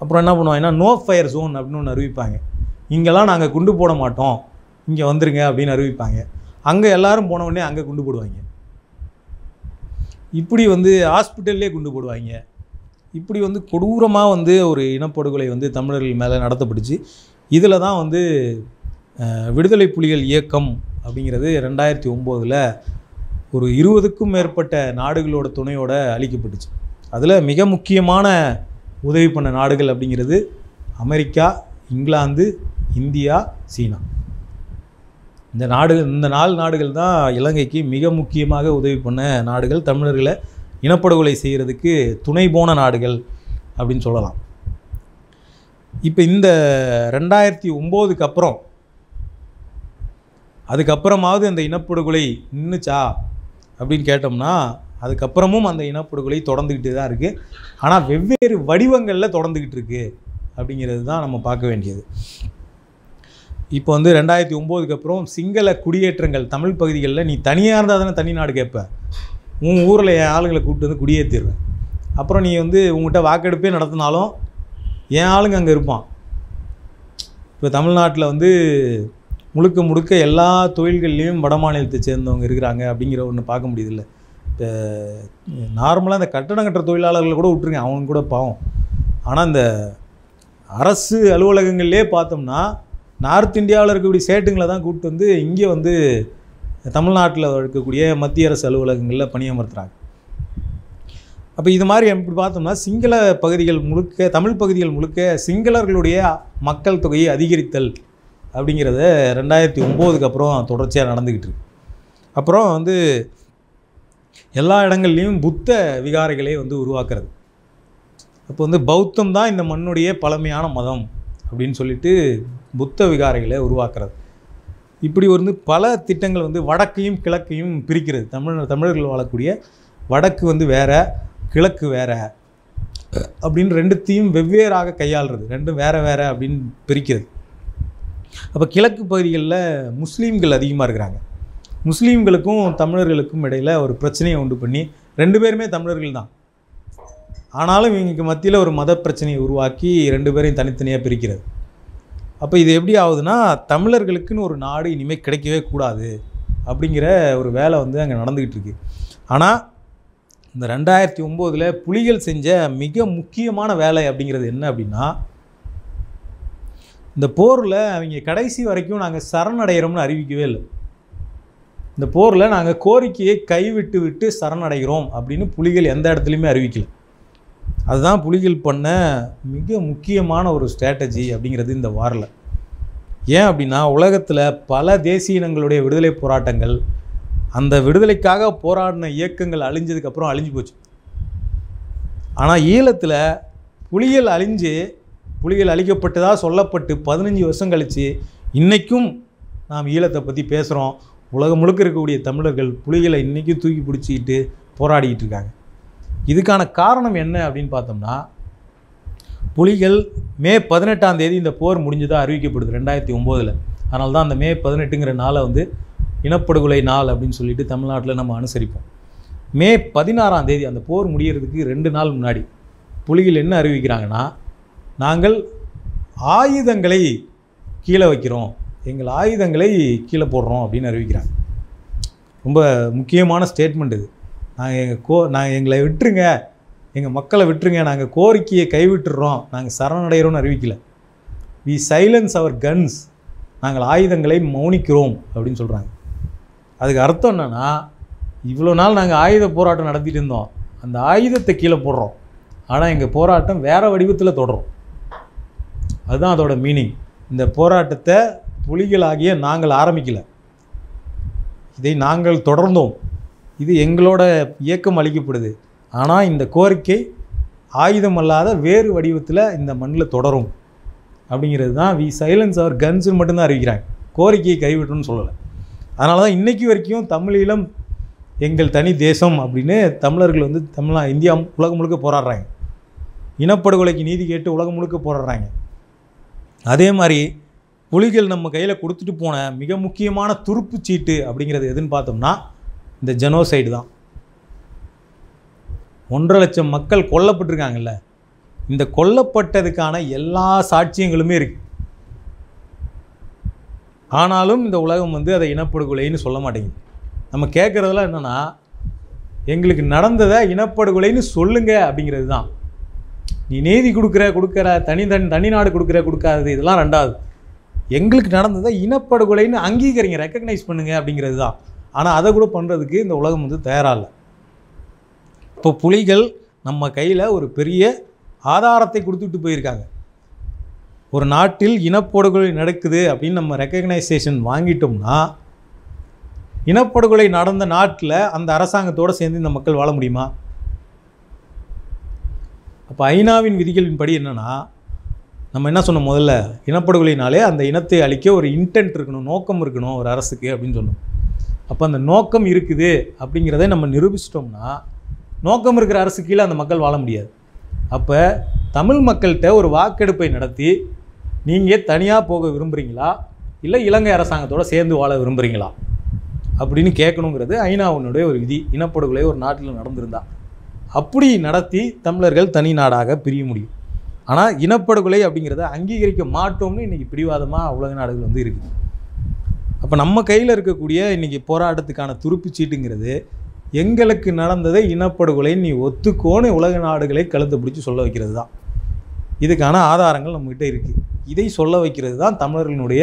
அப்புறம் என்ன பண்ணுவாங்கன்னா நோ ஃபயர் ஜோன் அப்படின்னு ஒன்று அறிவிப்பாங்க. இங்கெல்லாம் நாங்கள் குண்டு போட மாட்டோம், இங்கே வந்துருங்க அப்படின்னு அறிவிப்பாங்க. அங்கே எல்லோரும் போன உடனே அங்கே குண்டு போடுவாங்க. இப்படி வந்து ஹாஸ்பிட்டல்லே குண்டு போடுவாங்க. இப்படி வந்து கொடூரமாக வந்து ஒரு இனப்படுகொலை வந்து தமிழர்கள் மேலே நடத்தப்பட்டுச்சு. இதில் தான் வந்து விடுதலை புலிகள் இயக்கம் அப்படிங்கிறது 2009 ஒரு 20க்கும் மேற்பட்ட நாடுகளோட துணையோடு அளிக்கப்பட்டுச்சு. அதில் மிக முக்கியமான உதவி பண்ண நாடுகள் அப்படிங்கிறது அமெரிக்கா, இங்கிலாந்து, இந்தியா, சீனா. இந்த 4 நாடுகள் தான் இலங்கைக்கு மிக முக்கியமாக உதவி பண்ண நாடுகள், தமிழர்களை இனப்படுகொலை செய்கிறதுக்கு துணை போன நாடுகள் அப்படின்னு சொல்லலாம். இப்போ இந்த 2009க்கு அப்புறம் அதுக்கப்புறமாவது அந்த இனப்படுகொலை நின்றுச்சா அப்படின்னு கேட்டோம்னா, அதுக்கப்புறமும் அந்த இனப்படுகொலை தொடர்ந்துக்கிட்டு தான் இருக்குது. ஆனால் வெவ்வேறு வடிவங்களில் தொடர்ந்துக்கிட்டு இருக்குது அப்படிங்கிறது தான் நம்ம பார்க்க வேண்டியது. இப்போ வந்து 2009க்கு அப்புறம் சிங்கள குடியேற்றங்கள் தமிழ் பகுதிகளில், நீ தனியாக இருந்தால் தானே தனி நாடு கேட்ப, உன் ஊரில் என் ஆளுங்களை கூப்பிட்டு வந்து குடியேற்றிடுவேன். அப்புறம் நீ வந்து உங்கள்கிட்ட வாக்கெடுப்பே நடத்தினாலும் என் ஆளுங்க அங்கே இருப்பான். இப்போ தமிழ்நாட்டில் வந்து முழுக்க எல்லா தொழில்கள்லேயும் வட மாநிலத்தை சேர்ந்தவங்க இருக்கிறாங்க அப்படிங்கிற ஒன்று பார்க்க முடியுதில்ல. இப்போ நார்மலாக இந்த கட்டடம் கட்டுற தொழிலாளர்களை கூட விட்டுருங்க, அவங்க கூட பாவம். ஆனால் இந்த அரசு அலுவலகங்கள்லே பார்த்தோம்னா நார்த் இந்தியாவில் இருக்கக்கூடிய சேட்டுங்களை தான் கூப்பிட்டு வந்து இங்கே வந்து தமிழ்நாட்டில் இருக்கக்கூடிய மத்திய அரசு அலுவலகங்களில் பணியமர்த்துறாங்க. அப்போ இது மாதிரி எப்படி பார்த்தோம்னா சிங்கள பகுதிகள் முழுக்க, தமிழ் பகுதிகள் முழுக்க சிங்களர்களுடைய மக்கள் தொகையை அதிகரித்தல் அப்படிங்கிறத 2009க்கு அப்புறம் தொடர்ச்சியாக நடந்துக்கிட்டு இருக்கு. அப்புறம் வந்து எல்லா இடங்கள்லையும் புத்த விகாரைகளை வந்து உருவாக்குறது. அப்போ வந்து பௌத்தம் தான் இந்த மண்ணுடைய பழமையான மதம் அப்படின்னு சொல்லிட்டு புத்த விகாரைகளை உருவாக்குறது. இப்படி வந்து பல திட்டங்கள் வந்து வடக்கையும் கிழக்கையும் பிரிக்கிறது. தமிழர்கள் வாழக்கூடிய வடக்கு வந்து வேறு, கிழக்கு வேறு அப்படின்னு ரெண்டுத்தையும் வெவ்வேறாக கையாளுறது, ரெண்டும் வேறு வேறு அப்படின்னு பிரிக்கிறது. அப்போ கிழக்கு பகுதிகளில் முஸ்லீம்கள் அதிகமாக இருக்கிறாங்க. முஸ்லீம்களுக்கும் தமிழர்களுக்கும் இடையில் ஒரு பிரச்சனையை உண்டு பண்ணி, 2 பேருமே தமிழர்கள் தான், ஆனாலும் இவங்களுக்கு மத்தியில் ஒரு மத பிரச்சனையை உருவாக்கி 2 பேரையும் தனித்தனியாக பிரிக்கிறது. அப்போ இது எப்படி ஆகுதுன்னா, தமிழர்களுக்குன்னு ஒரு நாடு இனிமேல் கிடைக்கவே கூடாது அப்படிங்கிற ஒரு வேலை வந்து அங்கே நடந்துக்கிட்டு இருக்கு. ஆனால் இந்த 2009 புலிகள் செஞ்ச மிக முக்கியமான வேலை அப்படிங்கிறது என்ன அப்படின்னா, இந்த போரில் அவங்க கடைசி வரைக்கும் நாங்கள் சரணடைகிறோம்னு அறிவிக்கவே இல்லை. இந்த போரில் நாங்கள் கோரிக்கையை கைவிட்டு சரணடைகிறோம் அப்படின்னு புலிகள் எந்த இடத்துலையுமே அறிவிக்கலை. அதுதான் புலிகள் பண்ண மிக முக்கியமான ஒரு ஸ்ட்ராட்டஜி அப்படிங்கிறது இந்த வாரில். ஏன் அப்படின்னா, உலகத்தில் பல தேசிய இனங்களுடைய விடுதலை போராட்டங்கள், அந்த விடுதலைக்காக போராடின இயக்கங்கள் அழிஞ்சதுக்கப்புறம் அழிஞ்சு போச்சு. ஆனால் ஈழத்தில் புலிகள் அழிக்கப்பட்டதாக சொல்லப்பட்டு 15 வருஷம் கழித்து இன்றைக்கும் நாம் ஈழத்தை பற்றி பேசுகிறோம். உலகம் முழுக்க இருக்கக்கூடிய தமிழர்கள் புலிகளை இன்றைக்கும் தூக்கி பிடிச்சிக்கிட்டு போராடிக்கிட்டு இருக்காங்க. இதுக்கான காரணம் என்ன அப்படின்னு பார்த்தோம்னா, புலிகள் மே 18 இந்த போர் முடிஞ்சதாக அறிவிக்கப்படுது 2009. அதனால தான் அந்த மே 18ங்கிற நாளை வந்து இனப்படுகொலை நாள் அப்படின்னு சொல்லிட்டு தமிழ்நாட்டில் நம்ம அனுசரிப்போம். மே 16 அந்த போர் முடிகிறதுக்கு 2 நாள் முன்னாடி புலிகள் என்ன அறிவிக்கிறாங்கன்னா, நாங்கள் ஆயுதங்களை கீழே வைக்கிறோம், எங்கள் ஆயுதங்களை கீழே போடுறோம் அப்படின்னு அறிவிக்கிறாங்க. ரொம்ப முக்கியமான ஸ்டேட்மெண்ட் இது. நாங்கள் எங்களை விட்டுருங்க, எங்கள் மக்களை விட்டுருங்க, நாங்கள் கோரிக்கையை கைவிட்டுறோம், நாங்கள் சரணடைகிறோம்னு அறிவிக்கல. வி சைலன்ஸ் அவர் கன்ஸ், நாங்கள் ஆயுதங்களை மௌனிக்கிறோம் அப்படின்னு சொல்கிறாங்க. அதுக்கு அர்த்தம் என்னென்னா, இவ்வளோ நாள் நாங்கள் ஆயுத போராட்டம் நடத்திட்டு இருந்தோம், அந்த ஆயுதத்தை கீழே போடுறோம், ஆனால் எங்கள் போராட்டம் வேறு வடிவத்தில் தொடரும். அதுதான் அதோட மீனிங். இந்த போராட்டத்தை புலிகளாகிய நாங்கள் ஆரம்பிக்கலை, இதை நாங்கள் தொடர்ந்தோம், இது எங்களோட இயக்கம் அளிக்கப்படுது. ஆனால் இந்த கோரிக்கை ஆயுதம் அல்லாத வேறு வடிவத்தில் இந்த மண்ணில் தொடரும் அப்படிங்கிறது தான் வி சைலன்ஸ் அவர் கன்ஸுன்னு மட்டும்தான் அறிவிக்கிறாங்க, கோரிக்கையை கைவிட்டுன்னு சொல்லலை. அதனால தான் இன்றைக்கி வரைக்கும் தமிழீழம் எங்கள் தனி தேசம் அப்படின்னு தமிழர்கள் வந்து இந்தியா உலகம் முழுக்க போராடுறாங்க. இனப்படுகொலைக்கு நீதி கேட்டு உலகம் முழுக்க போராடுறாங்க. அதே மாதிரி புலிகள் நம்ம கையில் கொடுத்துட்டு போன மிக முக்கியமான துருப்பு சீட்டு அப்படிங்கிறது எதுன்னு பார்த்தோம்னா இந்த ஜெனோசைடு தான். 1.5 லட்சம் மக்கள் கொல்லப்பட்டிருக்காங்கல்ல, இந்த கொல்லப்பட்டதுக்கான எல்லா சாட்சியங்களுமே இருக்குது. ஆனாலும் இந்த உலகம் வந்து அதை இனப்படுகொலைன்னு சொல்ல மாட்டேங்குது. நம்ம கேட்குறதெல்லாம் என்னென்னா, எங்களுக்கு நடந்ததை இனப்படுகொலைன்னு சொல்லுங்க அப்படிங்கிறது தான். நீ நீதி கொடுக்குற தனி நாடு கொடுக்காதது இதெல்லாம் ரெண்டாவது. எங்களுக்கு நடந்ததை இனப்படுகொலைன்னு அங்கீகரிங்க, ரெக்கக்னைஸ் பண்ணுங்க அப்படிங்கிறது தான். ஆனால் அதை கூட பண்ணுறதுக்கு இந்த உலகம் வந்து தயாராக இல்லை. இப்போ புலிகள் நம்ம கையில் ஒரு பெரிய ஆதாரத்தை கொடுத்துட்டு போயிருக்காங்க. ஒரு நாட்டில் இனப்படுகொலை நடக்குது அப்படின்னு நம்ம ரெக்கக்னைசேஷன் வாங்கிட்டோம்னா, இனப்படுகொலை நடந்த நாட்டில் அந்த அரசாங்கத்தோடு சேர்ந்து இந்த மக்கள் வாழ முடியுமா? அப்போ ஐநாவின் விதிகளின்படி என்னென்னா, நம்ம என்ன சொன்னோம் முதல்ல, இனப்படுகொலைனாலே அந்த இனத்தை அழிக்க ஒரு இன்டென்ட் இருக்கணும், நோக்கம் இருக்கணும் ஒரு அரசுக்கு அப்படின்னு சொன்னோம். அப்போ அந்த நோக்கம் இருக்குது அப்படிங்கிறத நம்ம நிரூபிச்சிட்டோம்னா, நோக்கம் இருக்கிற அரசு கீழே அந்த மக்கள் வாழ முடியாது. அப்போ தமிழ் மக்கள்கிட்ட ஒரு வாக்கெடுப்பை நடத்தி, நீங்கள் தனியாக போக விரும்புகிறீங்களா இல்லை இலங்கை அரசாங்கத்தோடு சேர்ந்து வாழ விரும்புகிறீங்களா அப்படின்னு கேட்கணுங்கிறது ஐநாவினுடைய ஒரு விதி. இனப்படுகொலை ஒரு நாட்டில் நடந்திருந்தா அப்படி நடத்தி தமிழர்கள் தனி நாடாக பிரிய முடியும். ஆனால் இனப்படுகொலை அப்படிங்கிறத அங்கீகரிக்க மாட்டோம்னு இன்றைக்கி பிடிவாதமாக உலக நாடுகள் வந்து இருக்குது. அப்போ நம்ம கையில் இருக்கக்கூடிய இன்றைக்கி போராட்டத்துக்கான துருப்பு சீட்டுங்கிறது, எங்களுக்கு நடந்ததை இனப்படுகொலை நீ ஒத்துக்கோன்னு உலக நாடுகளை கழுத்தை பிடிச்சி சொல்ல வைக்கிறது தான். இதுக்கான ஆதாரங்கள் நம்மகிட்ட இருக்குது. இதை சொல்ல வைக்கிறது தான் தமிழர்களுடைய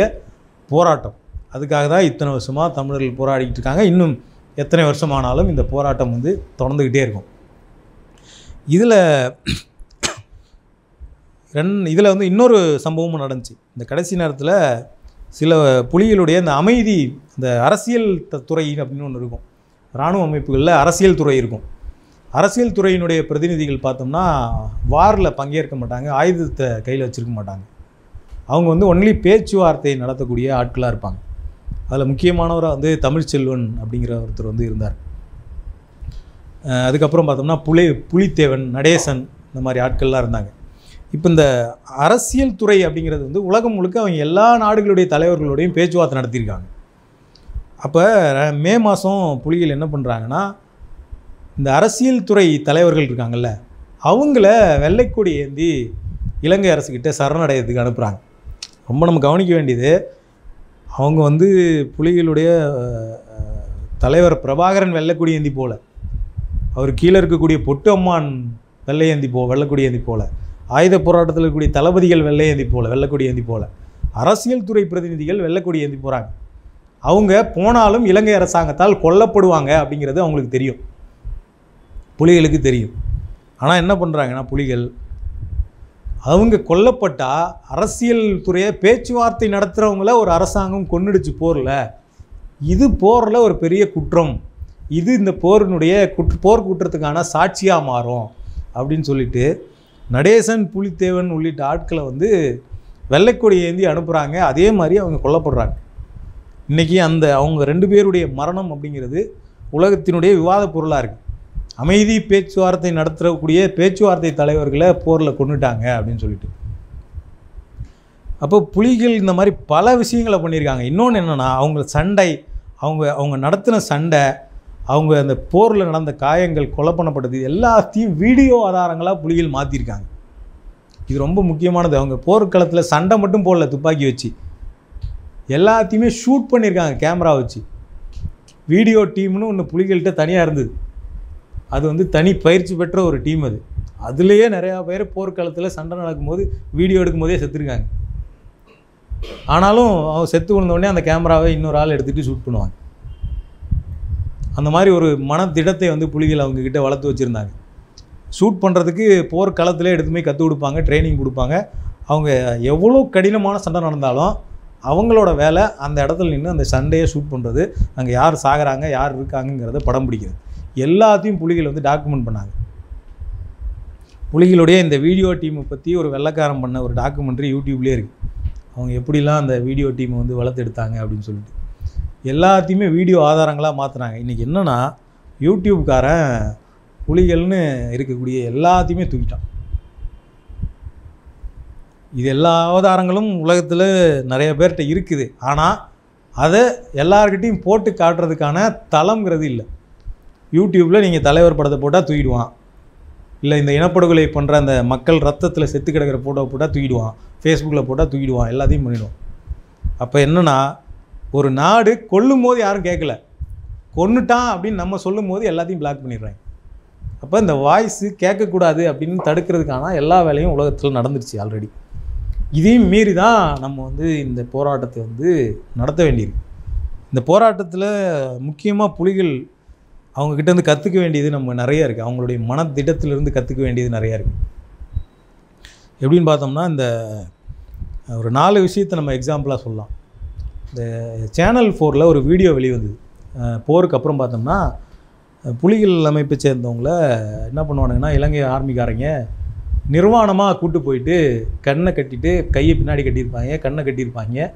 போராட்டம். அதுக்காக தான் இத்தனை வருஷமாக தமிழர்கள் போராடிக்கிட்டு இருக்காங்க. இன்னும் எத்தனை வருஷமானாலும் இந்த போராட்டம் வந்து தொடர்ந்துக்கிட்டே இருக்கும். இதில் வந்து இன்னொரு சம்பவமும் நடந்துச்சு. இந்த கடைசி நேரத்தில் சில புலிகளுடைய இந்த அமைதி, இந்த அரசியல் துறை அப்படின்னு ஒன்று இருக்கும். இராணுவ அமைப்புகளில் அரசியல் துறை இருக்கும். அரசியல் துறையினுடைய பிரதிநிதிகள் பார்த்தோம்னா வாரில் பங்கேற்க மாட்டாங்க, ஆயுதத்தை கையில் வச்சுருக்க மாட்டாங்க. அவங்க வந்து ஒன்லி பேச்சுவார்த்தை நடத்தக்கூடிய ஆட்களாக இருப்பாங்க. அதில் முக்கியமானவராக வந்து தமிழ்ச்செல்வன் அப்படிங்கிற ஒருத்தர் வந்து இருந்தார். அதுக்கப்புறம் பார்த்தோம்னா புலித்தேவன், நடேசன், இந்த மாதிரி ஆட்கள்லாம் இருந்தாங்க. இப்போ இந்த அரசியல் துறை அப்படிங்கிறது வந்து உலகம் முழுக்க அவங்க எல்லா நாடுகளுடைய தலைவர்களோடையும் பேச்சுவார்த்தை நடத்தியிருக்காங்க. அப்போ மே மாதம் புலிகள் என்ன பண்ணுறாங்கன்னா, இந்த அரசியல் துறை தலைவர்கள் இருக்காங்கல்ல, அவங்கள வெள்ளைக்கொடி ஏந்தி இலங்கை அரசுக்கிட்ட சரணடைகிறதுக்கு அனுப்புகிறாங்க. ரொம்ப நம்ம கவனிக்க வேண்டியது, அவங்க வந்து புலிகளுடைய தலைவர் பிரபாகரன் வெள்ளைக்கொடி ஏந்தி போல, அவர் கீழே இருக்கக்கூடிய பொட்டு அம்மான் வெள்ளைக்கொடி ஏந்தி போல, ஆயுத போராட்டத்தில் இருக்கக்கூடிய தளபதிகள் வெள்ளைக்கொடி ஏந்தி போல, அரசியல் துறை பிரதிநிதிகள் வெள்ளைக்கொடி ஏந்தி போகிறாங்க. அவங்க போனாலும் இலங்கை அரசாங்கத்தால் கொல்லப்படுவாங்க அப்படிங்கிறது அவங்களுக்கு தெரியும், புலிகளுக்கு தெரியும். ஆனால் என்ன பண்ணுறாங்கன்னா, புலிகள் அவங்க கொல்லப்பட்டால் அரசியல் துறையை பேச்சுவார்த்தை நடத்துகிறவங்கள ஒரு அரசாங்கம் கொன்னுடுச்சு போரில், இது போரில் ஒரு பெரிய குற்றம், இது இந்த போரினுடைய போர் குற்றத்துக்கான சாட்சியாக மாறும் அப்படின்னு சொல்லிட்டு நடேசன், புலித்தேவன் உள்ளிட்ட ஆட்களை வந்து வெள்ளைக்கொடி ஏந்தி அனுப்புகிறாங்க. அதே மாதிரி அவங்க கொல்லப்படுறாங்க. இன்றைக்கி அவங்க 2 பேருடைய மரணம் அப்படிங்கிறது உலகத்தினுடைய விவாத பொருளாக இருக்குது. அமைதி பேச்சுவார்த்தை நடத்தக்கூடிய பேச்சுவார்த்தை தலைவர்களை போரில் கொண்டுட்டாங்க அப்படின்னு சொல்லிட்டு. அப்போ புலிகள் இந்த மாதிரி பல விஷயங்களை பண்ணியிருக்காங்க. இன்னொன்று என்னென்னா, அவங்க நடத்தின சண்டை, அவங்க அந்த போரில் நடந்த காயங்கள், கொலை பண்ணப்பட்டது எல்லாத்தையும் வீடியோ ஆதாரங்களாக புலிகள் மாற்றிருக்காங்க. இது ரொம்ப முக்கியமானது. அவங்க போர்க்களத்தில் சண்டை மட்டும் போடல துப்பாக்கி வச்சு, எல்லாத்தையுமே ஷூட் பண்ணியிருக்காங்க கேமரா வச்சு. வீடியோ டீம்னு ஒன்று புலிகள்கிட்ட தனியாக இருந்தது. அது வந்து தனி பயிற்சி பெற்ற ஒரு டீம். அதுலேயே நிறையா பேர் போர்க்களத்தில் சண்டை நடக்கும்போது வீடியோ எடுக்கும்போதே செத்துருக்காங்க. ஆனாலும் அவங்க செத்து விழுந்தோடனே அந்த கேமராவை இன்னொரு ஆள் எடுத்துகிட்டு ஷூட் பண்ணுவாங்க. அந்த மாதிரி ஒரு மனதிடத்தை வந்து புலிகள் அவங்கக்கிட்ட வளர்த்து வச்சுருந்தாங்க. ஷூட் பண்ணுறதுக்கு போர்க்களத்திலே எடுத்து போய் கற்றுக் கொடுப்பாங்க, ட்ரைனிங் கொடுப்பாங்க. அவங்க எவ்வளோ கடினமான சண்டை நடந்தாலும் அவங்களோட வேலை அந்த இடத்துல நின்று அந்த சண்டையை ஷூட் பண்ணுறது, அங்கே யார் சாகிறாங்க யார் இருக்காங்கங்கிறத படம் பிடிக்கிறது, எல்லாத்தையும் புலிகள் வந்து டாக்குமெண்ட் பண்ணாங்க. புலிகளுடைய இந்த வீடியோ டீமை பற்றி ஒரு வெள்ளைக்காரன் பண்ண ஒரு டாக்குமெண்ட்ரி யூடியூப்லேயே இருக்குது. அவங்க எப்படிலாம் அந்த வீடியோ டீமை வந்து வளர்த்தெடுத்தாங்க அப்படின்னு சொல்லிட்டு எல்லாத்தையுமே வீடியோ ஆதாரங்களாக மாற்றுறாங்க. இன்றைக்கி என்னென்னா யூடியூப்காரன் புலிகள்னு இருக்கக்கூடிய எல்லாத்தையுமே தூக்கிட்டான். இது எல்லா ஆதாரங்களும் உலகத்தில் நிறைய பேர்கிட்ட இருக்குது. ஆனால் அதை எல்லார்கிட்டையும் போட்டு காட்டுறதுக்கான தளம்ங்கிறது இல்லை. யூடியூப்பில் நீங்கள் தலைவர் படத்தை போட்டால் தூக்கிடுவான், இல்லை இந்த இனப்படுகொலை பண்ணுற அந்த மக்கள் ரத்தத்தில் செத்து கிடக்கிற ஃபோட்டோ போட்டால் தூக்கிடுவான், ஃபேஸ்புக்கில் போட்டால் தூக்கிடுவான், எல்லாத்தையும் பண்ணிவிடுவான். அப்போ என்னென்னா ஒரு நாடு கொல்லும் போது யாரும் கேட்கல, கொன்னுட்டான் அப்படின்னு நம்ம சொல்லும் போது எல்லாத்தையும் பிளாக் பண்ணிடுறாங்க. அப்போ இந்த வாய்ஸு கேட்கக்கூடாது அப்படின்னு தடுக்கிறதுக்கான எல்லா வேலையும் உலகத்தில் நடந்துருச்சு ஆல்ரெடி. இதையும் மீறி தான் நம்ம வந்து இந்த போராட்டத்தை வந்து நடத்த வேண்டியிருக்கு. இந்த போராட்டத்தில் முக்கியமாக புலிகள் அவங்கக்கிட்டேருந்து கற்றுக்க வேண்டியது நம்ம நிறைய இருக்குது. அவங்களுடைய மனதிடத்திலிருந்து கற்றுக்க வேண்டியது நிறையா இருக்குது. எப்படின்னு பார்த்தோம்னா இந்த ஒரு 4 விஷயத்தை நம்ம எக்ஸாம்பிளாக சொல்லலாம். இந்த சேனல் 4ல் ஒரு வீடியோ வெளிவந்தது. போருக்கு அப்புறம் பார்த்தோம்னா புலிகள் அமைப்பை சேர்ந்தவங்கள என்ன பண்ணுவானுங்கன்னா, இலங்கை ஆர்மிக்காரங்க நிர்வாணமாக கூட்டு போயிட்டு கண்ணை கட்டிட்டு கையை பின்னாடி கட்டியிருப்பாங்க, கண்ணை கட்டியிருப்பாங்க,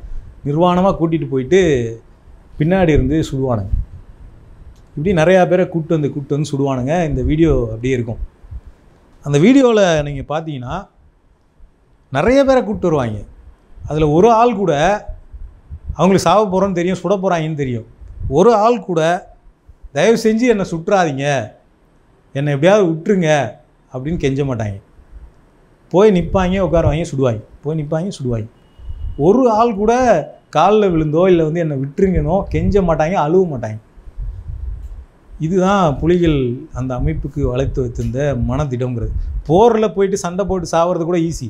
நிர்வாணமாக கூட்டிகிட்டு போயிட்டு பின்னாடி இருந்து சுடுவானுங்க. இப்படி நிறையா பேரை கூப்பிட்டு வந்து சுடுவானுங்க. இந்த வீடியோ அப்படியே இருக்கும். அந்த வீடியோவில் நீங்கள் பார்த்தீங்கன்னா நிறைய பேரை கூப்பிட்டு வருவாங்க. அதில் ஒரு ஆள் கூட அவங்களுக்கு சாவ போகிறோன்னு தெரியும், சுட போகிறாங்கன்னு தெரியும். ஒரு ஆள் கூட தயவு செஞ்சு என்னை சுட்டுறாதீங்க, என்னை எப்படியாவது விட்டுருங்க அப்படின்னு கெஞ்ச மாட்டாங்க. போய் நிற்பாங்க, உட்காருவாங்க, சுடுவாங்க, போய் நிற்பாங்க, சுடுவாங்க. ஒரு ஆள் கூட காலில் விழுந்தோ இல்லை வந்து என்னை விட்டுருங்கனோ கெஞ்ச மாட்டாங்க, அழுவ மாட்டாங்க. இதுதான் புலிகள் அந்த அமைப்புக்கு வளைத்து வைத்திருந்த மனதிடங்கிறது. போரில் போயிட்டு சண்டை போட்டு சாவது கூட ஈஸி.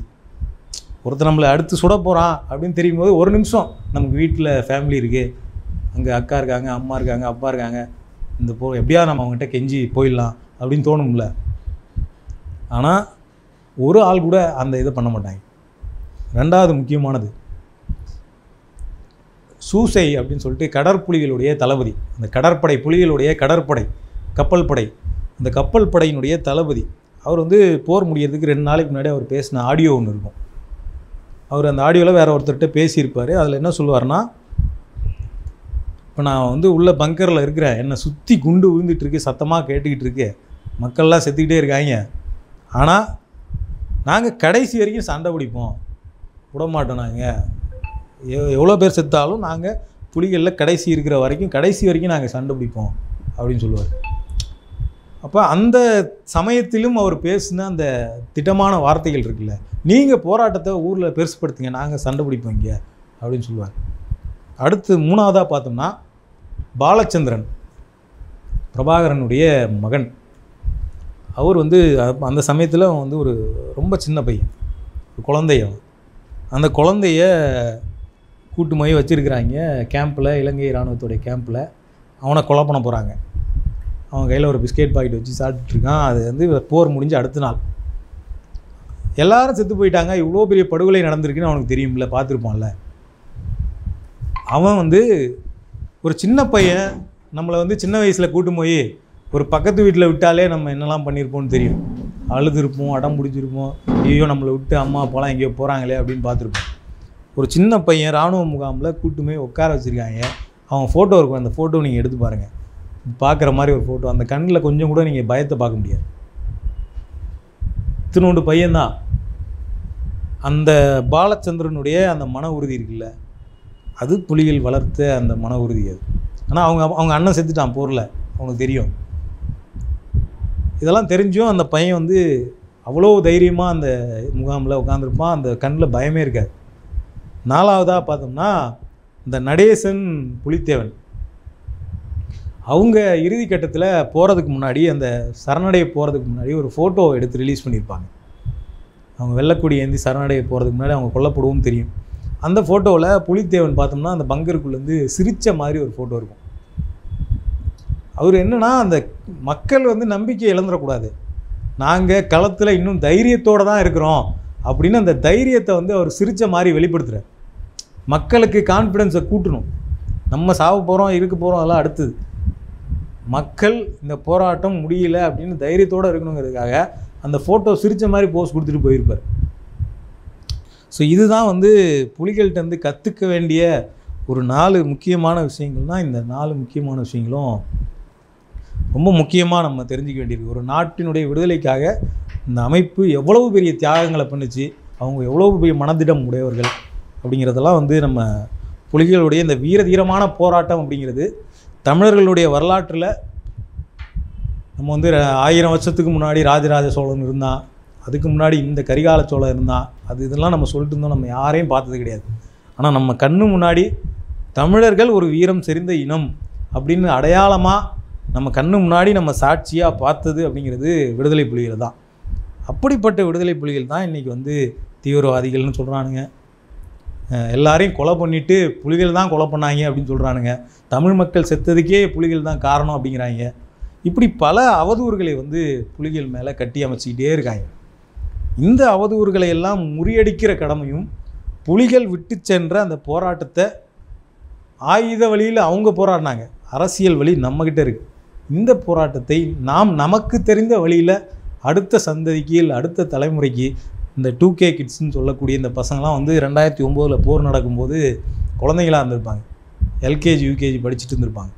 ஒருத்தர் நம்மளை அடுத்து சுட போகிறான் அப்படின்னு தெரியும் போது ஒரு நிமிஷம் நமக்கு வீட்டில் ஃபேமிலி இருக்குது, அங்கே அக்கா இருக்காங்க, அம்மா இருக்காங்க, அப்பா இருக்காங்க, இந்த எப்படியா நம்ம அவங்ககிட்ட கெஞ்சி போயிடலாம் அப்படின்னு தோணும்ல. ஆனால் ஒரு ஆள் கூட அந்த இதை பண்ண மாட்டாங்க. ரெண்டாவது முக்கியமானது சூசை அப்படின்னு சொல்லிட்டு கடற்புலிகளுடைய தளபதி, அந்த கடற்படை புலிகளுடைய கடற்படை கப்பல் படை, அந்த கப்பல் படையினுடைய தளபதி அவர் வந்து போர் முடியறதுக்கு 2 நாளைக்கு முன்னாடி அவர் பேசின ஆடியோ ஒன்று இருக்கும். அவர் அந்த ஆடியோவில் வேறு ஒருத்தர்கிட்ட பேசியிருப்பார். அதில் என்ன சொல்லுவார்னா, இப்போ நான் வந்து உள்ள பங்கரில் இருக்கிறேன், என்னை சுற்றி குண்டு விழுந்துட்டுருக்கு, சத்தமாக கேட்டுக்கிட்டு இருக்கு, மக்கள்லாம் செத்துக்கிட்டே இருக்காங்க, ஆனால் நாங்கள் கடைசி வரைக்கும் சண்டை பிடிப்போம், விட மாட்டோம், நாங்கள் எவ்வளோ பேர் செத்தாலும் நாங்கள் புலிகளில் கடைசி இருக்கிற வரைக்கும் கடைசி வரைக்கும் நாங்கள் சண்டை பிடிப்போம் அப்படின்னு சொல்லுவார். அப்போ அந்த சமயத்திலும் அவர் பேசின அந்த திட்டமான வார்த்தைகள் இருக்குல்ல, நீங்கள் போராட்டத்தை ஊரில் பெருசுப்படுத்துங்க, நாங்கள் சண்டை பிடிப்போம் இங்கே அப்படின்னு சொல்லுவார். அடுத்து 3ஆவதாக பார்த்தோம்னா பாலச்சந்திரன், பிரபாகரனுடைய மகன். அவர் வந்து அந்த சமயத்தில் வந்து ஒரு ரொம்ப சின்ன பையன், ஒரு குழந்தைய, அந்த குழந்தைய கூட்டு போய் வச்சுருக்கிறாங்க கேம்பில், இலங்கை இராணுவத்துடைய கேம்பில். அவனை கொலை பண்ண போகிறாங்க. அவன் கையில் ஒரு பிஸ்கெட் பாக்கெட் வச்சு சாப்பிட்டுருக்கான். அது வந்து போர் முடிஞ்சு அடுத்த நாள் எல்லாரும் செத்து போயிட்டாங்க. இவ்வளோ பெரிய படுகொலை நடந்திருக்குன்னு அவனுக்கு தெரியும்ல, பார்த்துருப்பான்ல. அவன் வந்து ஒரு சின்ன பையன், நம்மளை வந்து சின்ன வயசில் கூட்டு போய் ஒரு பக்கத்து வீட்டில் விட்டாலே நம்ம என்னெல்லாம் பண்ணியிருப்போம்னு தெரியும். அழுதுருப்போம், அடம் பிடிச்சிருப்போம், ஐயோ நம்மளை விட்டு அம்மா அப்பாலாம் எங்கேயோ போகிறாங்களே அப்படின்னு பார்த்துருப்போம். ஒரு சின்ன பையன் இராணுவ முகாமில் கூட்டு போய் உட்கார வச்சுருக்காங்க. அவன் ஃபோட்டோ இருக்கும், அந்த ஃபோட்டோ நீங்கள் எடுத்து பாருங்கள், பார்க்குற மாதிரி ஒரு ஃபோட்டோ. அந்த கண்ணில் கொஞ்சம் கூட நீங்கள் பயத்தை பார்க்க முடியாது. இத்தினோண்டு பையன்தான். அந்த பாலச்சந்திரனுடைய அந்த மன உறுதி இருக்குல்ல, அது புலிகள் வளர்த்த அந்த மன உறுதி அது. ஆனால் அவங்க அண்ணன் செத்துட்டான் போரில், அவனுக்கு தெரியும். இதெல்லாம் தெரிஞ்சும் அந்த பையன் வந்து அவ்வளோ தைரியமாக அந்த முகாமில் உட்காந்துருப்பான். அந்த கண்ணில் பயமே இருக்காது. 4ஆவதாக பார்த்தோம்னா இந்த நடேசன் புலித்தேவன் அவங்க இறுதி கட்டத்தில் போகிறதுக்கு முன்னாடி, அந்த சரணடைய போகிறதுக்கு முன்னாடி ஒரு ஃபோட்டோ எடுத்து ரிலீஸ் பண்ணியிருப்பாங்க. அவங்க வெள்ளக்கொடி ஏந்தி சரணடைய போகிறதுக்கு முன்னாடி அவங்க கொல்லப்படுவோம்னு தெரியும். அந்த ஃபோட்டோவில் புலித்தேவன் பார்த்தோம்னா அந்த பங்கருக்குள்ளேருந்து சிரித்த மாதிரி ஒரு ஃபோட்டோ இருக்கும். அவர் என்னென்னா, அந்த மக்கள் வந்து நம்பிக்கை இழந்துடக்கூடாது, நாங்கள் களத்தில் இன்னும் தைரியத்தோடு தான் இருக்கிறோம் அப்படின்னு அந்த தைரியத்தை வந்து அவர் சிரித்த மாதிரி வெளிப்படுத்துகிறார். மக்களுக்கு கான்ஃபிடென்ஸை கூட்டணும். நம்ம சாவ போகிறோம், இருக்க போகிறோம், அதெல்லாம் அடுத்தது. மக்கள் இந்த போராட்டம் முடியல அப்படின்னு தைரியத்தோடு இருக்கணுங்கிறதுக்காக அந்த ஃபோட்டோ சிரித்த மாதிரி போஸ்ட் கொடுத்துட்டு போயிருப்பார். ஸோ இதுதான் வந்து புலிகள்கிட்ட வந்து கற்றுக்க வேண்டிய ஒரு 4 முக்கியமான விஷயங்கள்னால், இந்த 4 முக்கியமான விஷயங்களும் ரொம்ப முக்கியமாக நம்ம தெரிஞ்சிக்க வேண்டியிருக்கு. ஒரு நாட்டினுடைய விடுதலைக்காக இந்த அமைப்பு எவ்வளவு பெரிய தியாகங்களை பண்ணிச்சு, அவங்க எவ்வளவு பெரிய மனதிடம் உடையவர்கள் அப்படிங்கிறதெல்லாம் வந்து நம்ம புலிகளுடைய இந்த வீரதீரமான போராட்டம் அப்படிங்கிறது தமிழர்களுடைய வரலாற்றில் நம்ம வந்து 1000 வருஷத்துக்கு முன்னாடி ராஜராஜ சோழன் இருந்தான், அதுக்கு முன்னாடி இந்த கரிகால சோழன் இருந்தான், இதெல்லாம் நம்ம சொல்லிட்டு இருந்தோம். நம்ம யாரையும் பார்த்தது கிடையாது. ஆனால் நம்ம கண்ணு முன்னாடி தமிழர்கள் ஒரு வீரம் செறிந்த இனம் அப்படின்னு அடையாளமாக நம்ம கண்ணு முன்னாடி நம்ம சாட்சியாக பார்த்தது அப்படிங்கிறது விடுதலை புலிகள் தான். அப்படிப்பட்ட விடுதலை புலிகள் தான் இன்றைக்கி வந்து தீவிரவாதிகள்னு சொல்கிறானுங்க. எல்லாரையும் கொலை பண்ணிவிட்டு புலிகள் தான் கொலை பண்ணாங்க அப்படின்னு சொல்கிறானுங்க. தமிழ் மக்கள் செத்ததுக்கே புலிகள் தான் காரணம் அப்படிங்கிறாங்க. இப்படி பல அவதூறுகளை வந்து புலிகள் மேலே கட்டி அமைச்சிக்கிட்டே இருக்காங்க. இந்த அவதூறுகளை எல்லாம் முறியடிக்கிற கடமையும், புலிகள் விட்டு சென்ற அந்த போராட்டத்தை ஆயுத வழியில் அவங்க போராடினாங்க, அரசியல் வழி நம்மக்கிட்ட இருக்குது. இந்த போராட்டத்தை நாம் நமக்கு தெரிந்த வழியில் அடுத்த சந்ததிக்கு இல்லை அடுத்த தலைமுறைக்கு, இந்த 2K கிட்ஸ்ன்னு சொல்லக்கூடிய இந்த பசங்களாம் வந்து 2009 போர் நடக்கும்போது குழந்தைங்களாக இருந்திருப்பாங்க, LKG UKG படிச்சுட்டு இருந்திருப்பாங்க.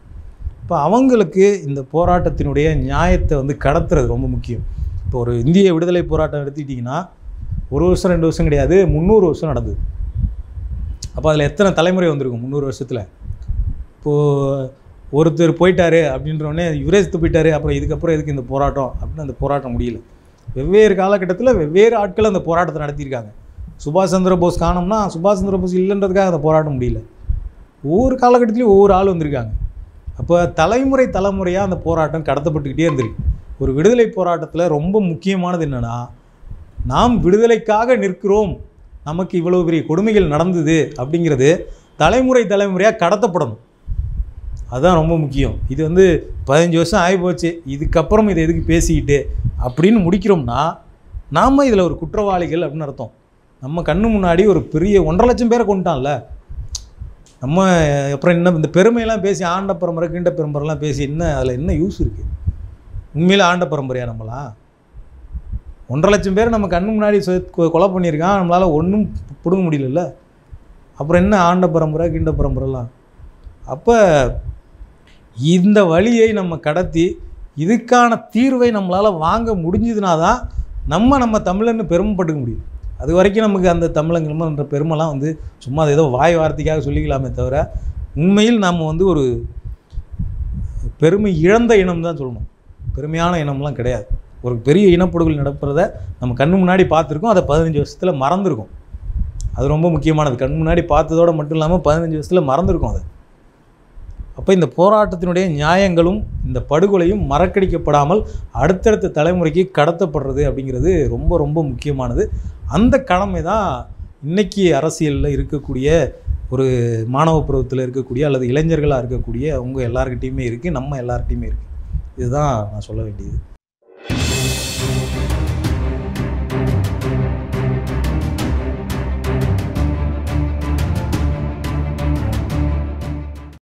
இப்போ அவங்களுக்கு இந்த போராட்டத்தினுடைய நியாயத்தை வந்து கடத்துறது ரொம்ப முக்கியம். இப்போ ஒரு இந்திய விடுதலை போராட்டம் எடுத்துக்கிட்டிங்கன்னா 1 வருஷம் 2 வருஷம் கிடையாது, 300 வருஷம் நடந்தது. அப்போ அதில் எத்தனை தலைமுறை வந்திருக்கும் 300 வருஷத்தில்? இப்போது ஒருத்தர் போயிட்டார் அப்படின்றோடனே இவரே செத்து போயிட்டார், அப்புறம் இதுக்கப்புறம் எதுக்கு இந்த போராட்டம் அப்படின்னு அந்த போராட்டம் முடியல. வெவ்வேறு காலகட்டத்தில் வெவ்வேறு ஆட்கள் அந்த போராட்டத்தை நடத்தியிருக்காங்க. சுபாஷ் சந்திர போஸ் காணோம்னா சுபாஷ் சந்திர போஸ் இல்லைன்றதுக்காக அந்த போராட்டம் முடியல. ஒவ்வொரு காலகட்டத்திலையும் ஒவ்வொரு ஆள் வந்திருக்காங்க. அப்போ தலைமுறையாக அந்த போராட்டம் கடத்தப்பட்டுக்கிட்டே இருந்திருக்கு. ஒரு விடுதலை போராட்டத்தில் ரொம்ப முக்கியமானது என்னென்னா, நாம் விடுதலைக்காக நிற்கிறோம், நமக்கு இவ்வளோ பெரிய கொடுமைகள் நடந்தது அப்படிங்கிறது தலைமுறையாக கடத்தப்படணும். அதுதான் ரொம்ப முக்கியம். இது வந்து 15 வருஷம் ஆகிப்போச்சு, இதுக்கப்புறம் இதை எதுக்கு பேசிக்கிட்டு அப்படின்னு முடிக்கிறோம்னா நாம் இதில் ஒரு குற்றவாளிகள் அப்படின்னு அர்த்தம். நம்ம கண்ணு முன்னாடி ஒரு பெரிய 1.5 லட்சம் பேரை கொண்டுட்டான்ல, நம்ம அப்புறம் என்ன இந்த பெருமையெல்லாம் பேசி ஆண்ட பரம்பரை கீண்ட பரம்பரைலாம் பேசி என்ன அதில் என்ன யூஸ் இருக்குது? உண்மையில் ஆண்ட பரம்பரையா நம்மளாம்? 1.5 லட்சம் பேர் நம்ம கண்ணு முன்னாடி கொலை பண்ணியிருக்கான், நம்மளால் ஒன்றும் பிடுங்க முடியல. அப்புறம் என்ன ஆண்ட பரம்பரை கீண்ட பரம்பரைலாம்? அப்போ இந்த வழியை நம்ம கடத்தி இதுக்கான தீர்வை நம்மளால் வாங்க முடிஞ்சதுனா தான் நம்ம தமிழன்னு பெருமைப்பட்டுக்க முடியும். அது வரைக்கும் நமக்கு அந்த தமிழங்கள்ன்ற பெருமைலாம் வந்து சும்மா ஏதோ வாய் வார்த்தைக்காக சொல்லிக்கலாமே தவிர, உண்மையில் நாம் வந்து ஒரு பெருமை இழந்த இனம் தான் சொல்லணும். பெருமையான இனம்லாம் கிடையாது. ஒரு பெரிய இனப்படுகொலை நடப்புறத நம்ம கண்ணு முன்னாடி பார்த்துருக்கோம், அதை 15 வருஷத்தில் மறந்துருக்கோம். அது ரொம்ப முக்கியமானது. கண் முன்னாடி பார்த்ததோடு மட்டும் இல்லாமல் 15 வருஷத்தில் மறந்துருக்கோம் அது. அப்போ இந்த போராட்டத்தினுடைய நியாயங்களும் இந்த படுகொலையும் மறக்கடிக்கப்படாமல் அடுத்தடுத்த தலைமுறைக்கு கடத்தப்படுறது அப்படிங்கிறது ரொம்ப ரொம்ப முக்கியமானது. அந்த கடமை தான் இன்றைக்கி அரசியலில் இருக்கக்கூடிய ஒரு மாணவ பருவத்தில் இருக்கக்கூடிய அல்லது இளைஞர்களாக இருக்கக்கூடிய அவங்க எல்லார்கிட்டையுமே இருக்குது, நம்ம எல்லார்கிட்டையுமே இருக்குது. இதுதான் நான் சொல்ல வேண்டியது.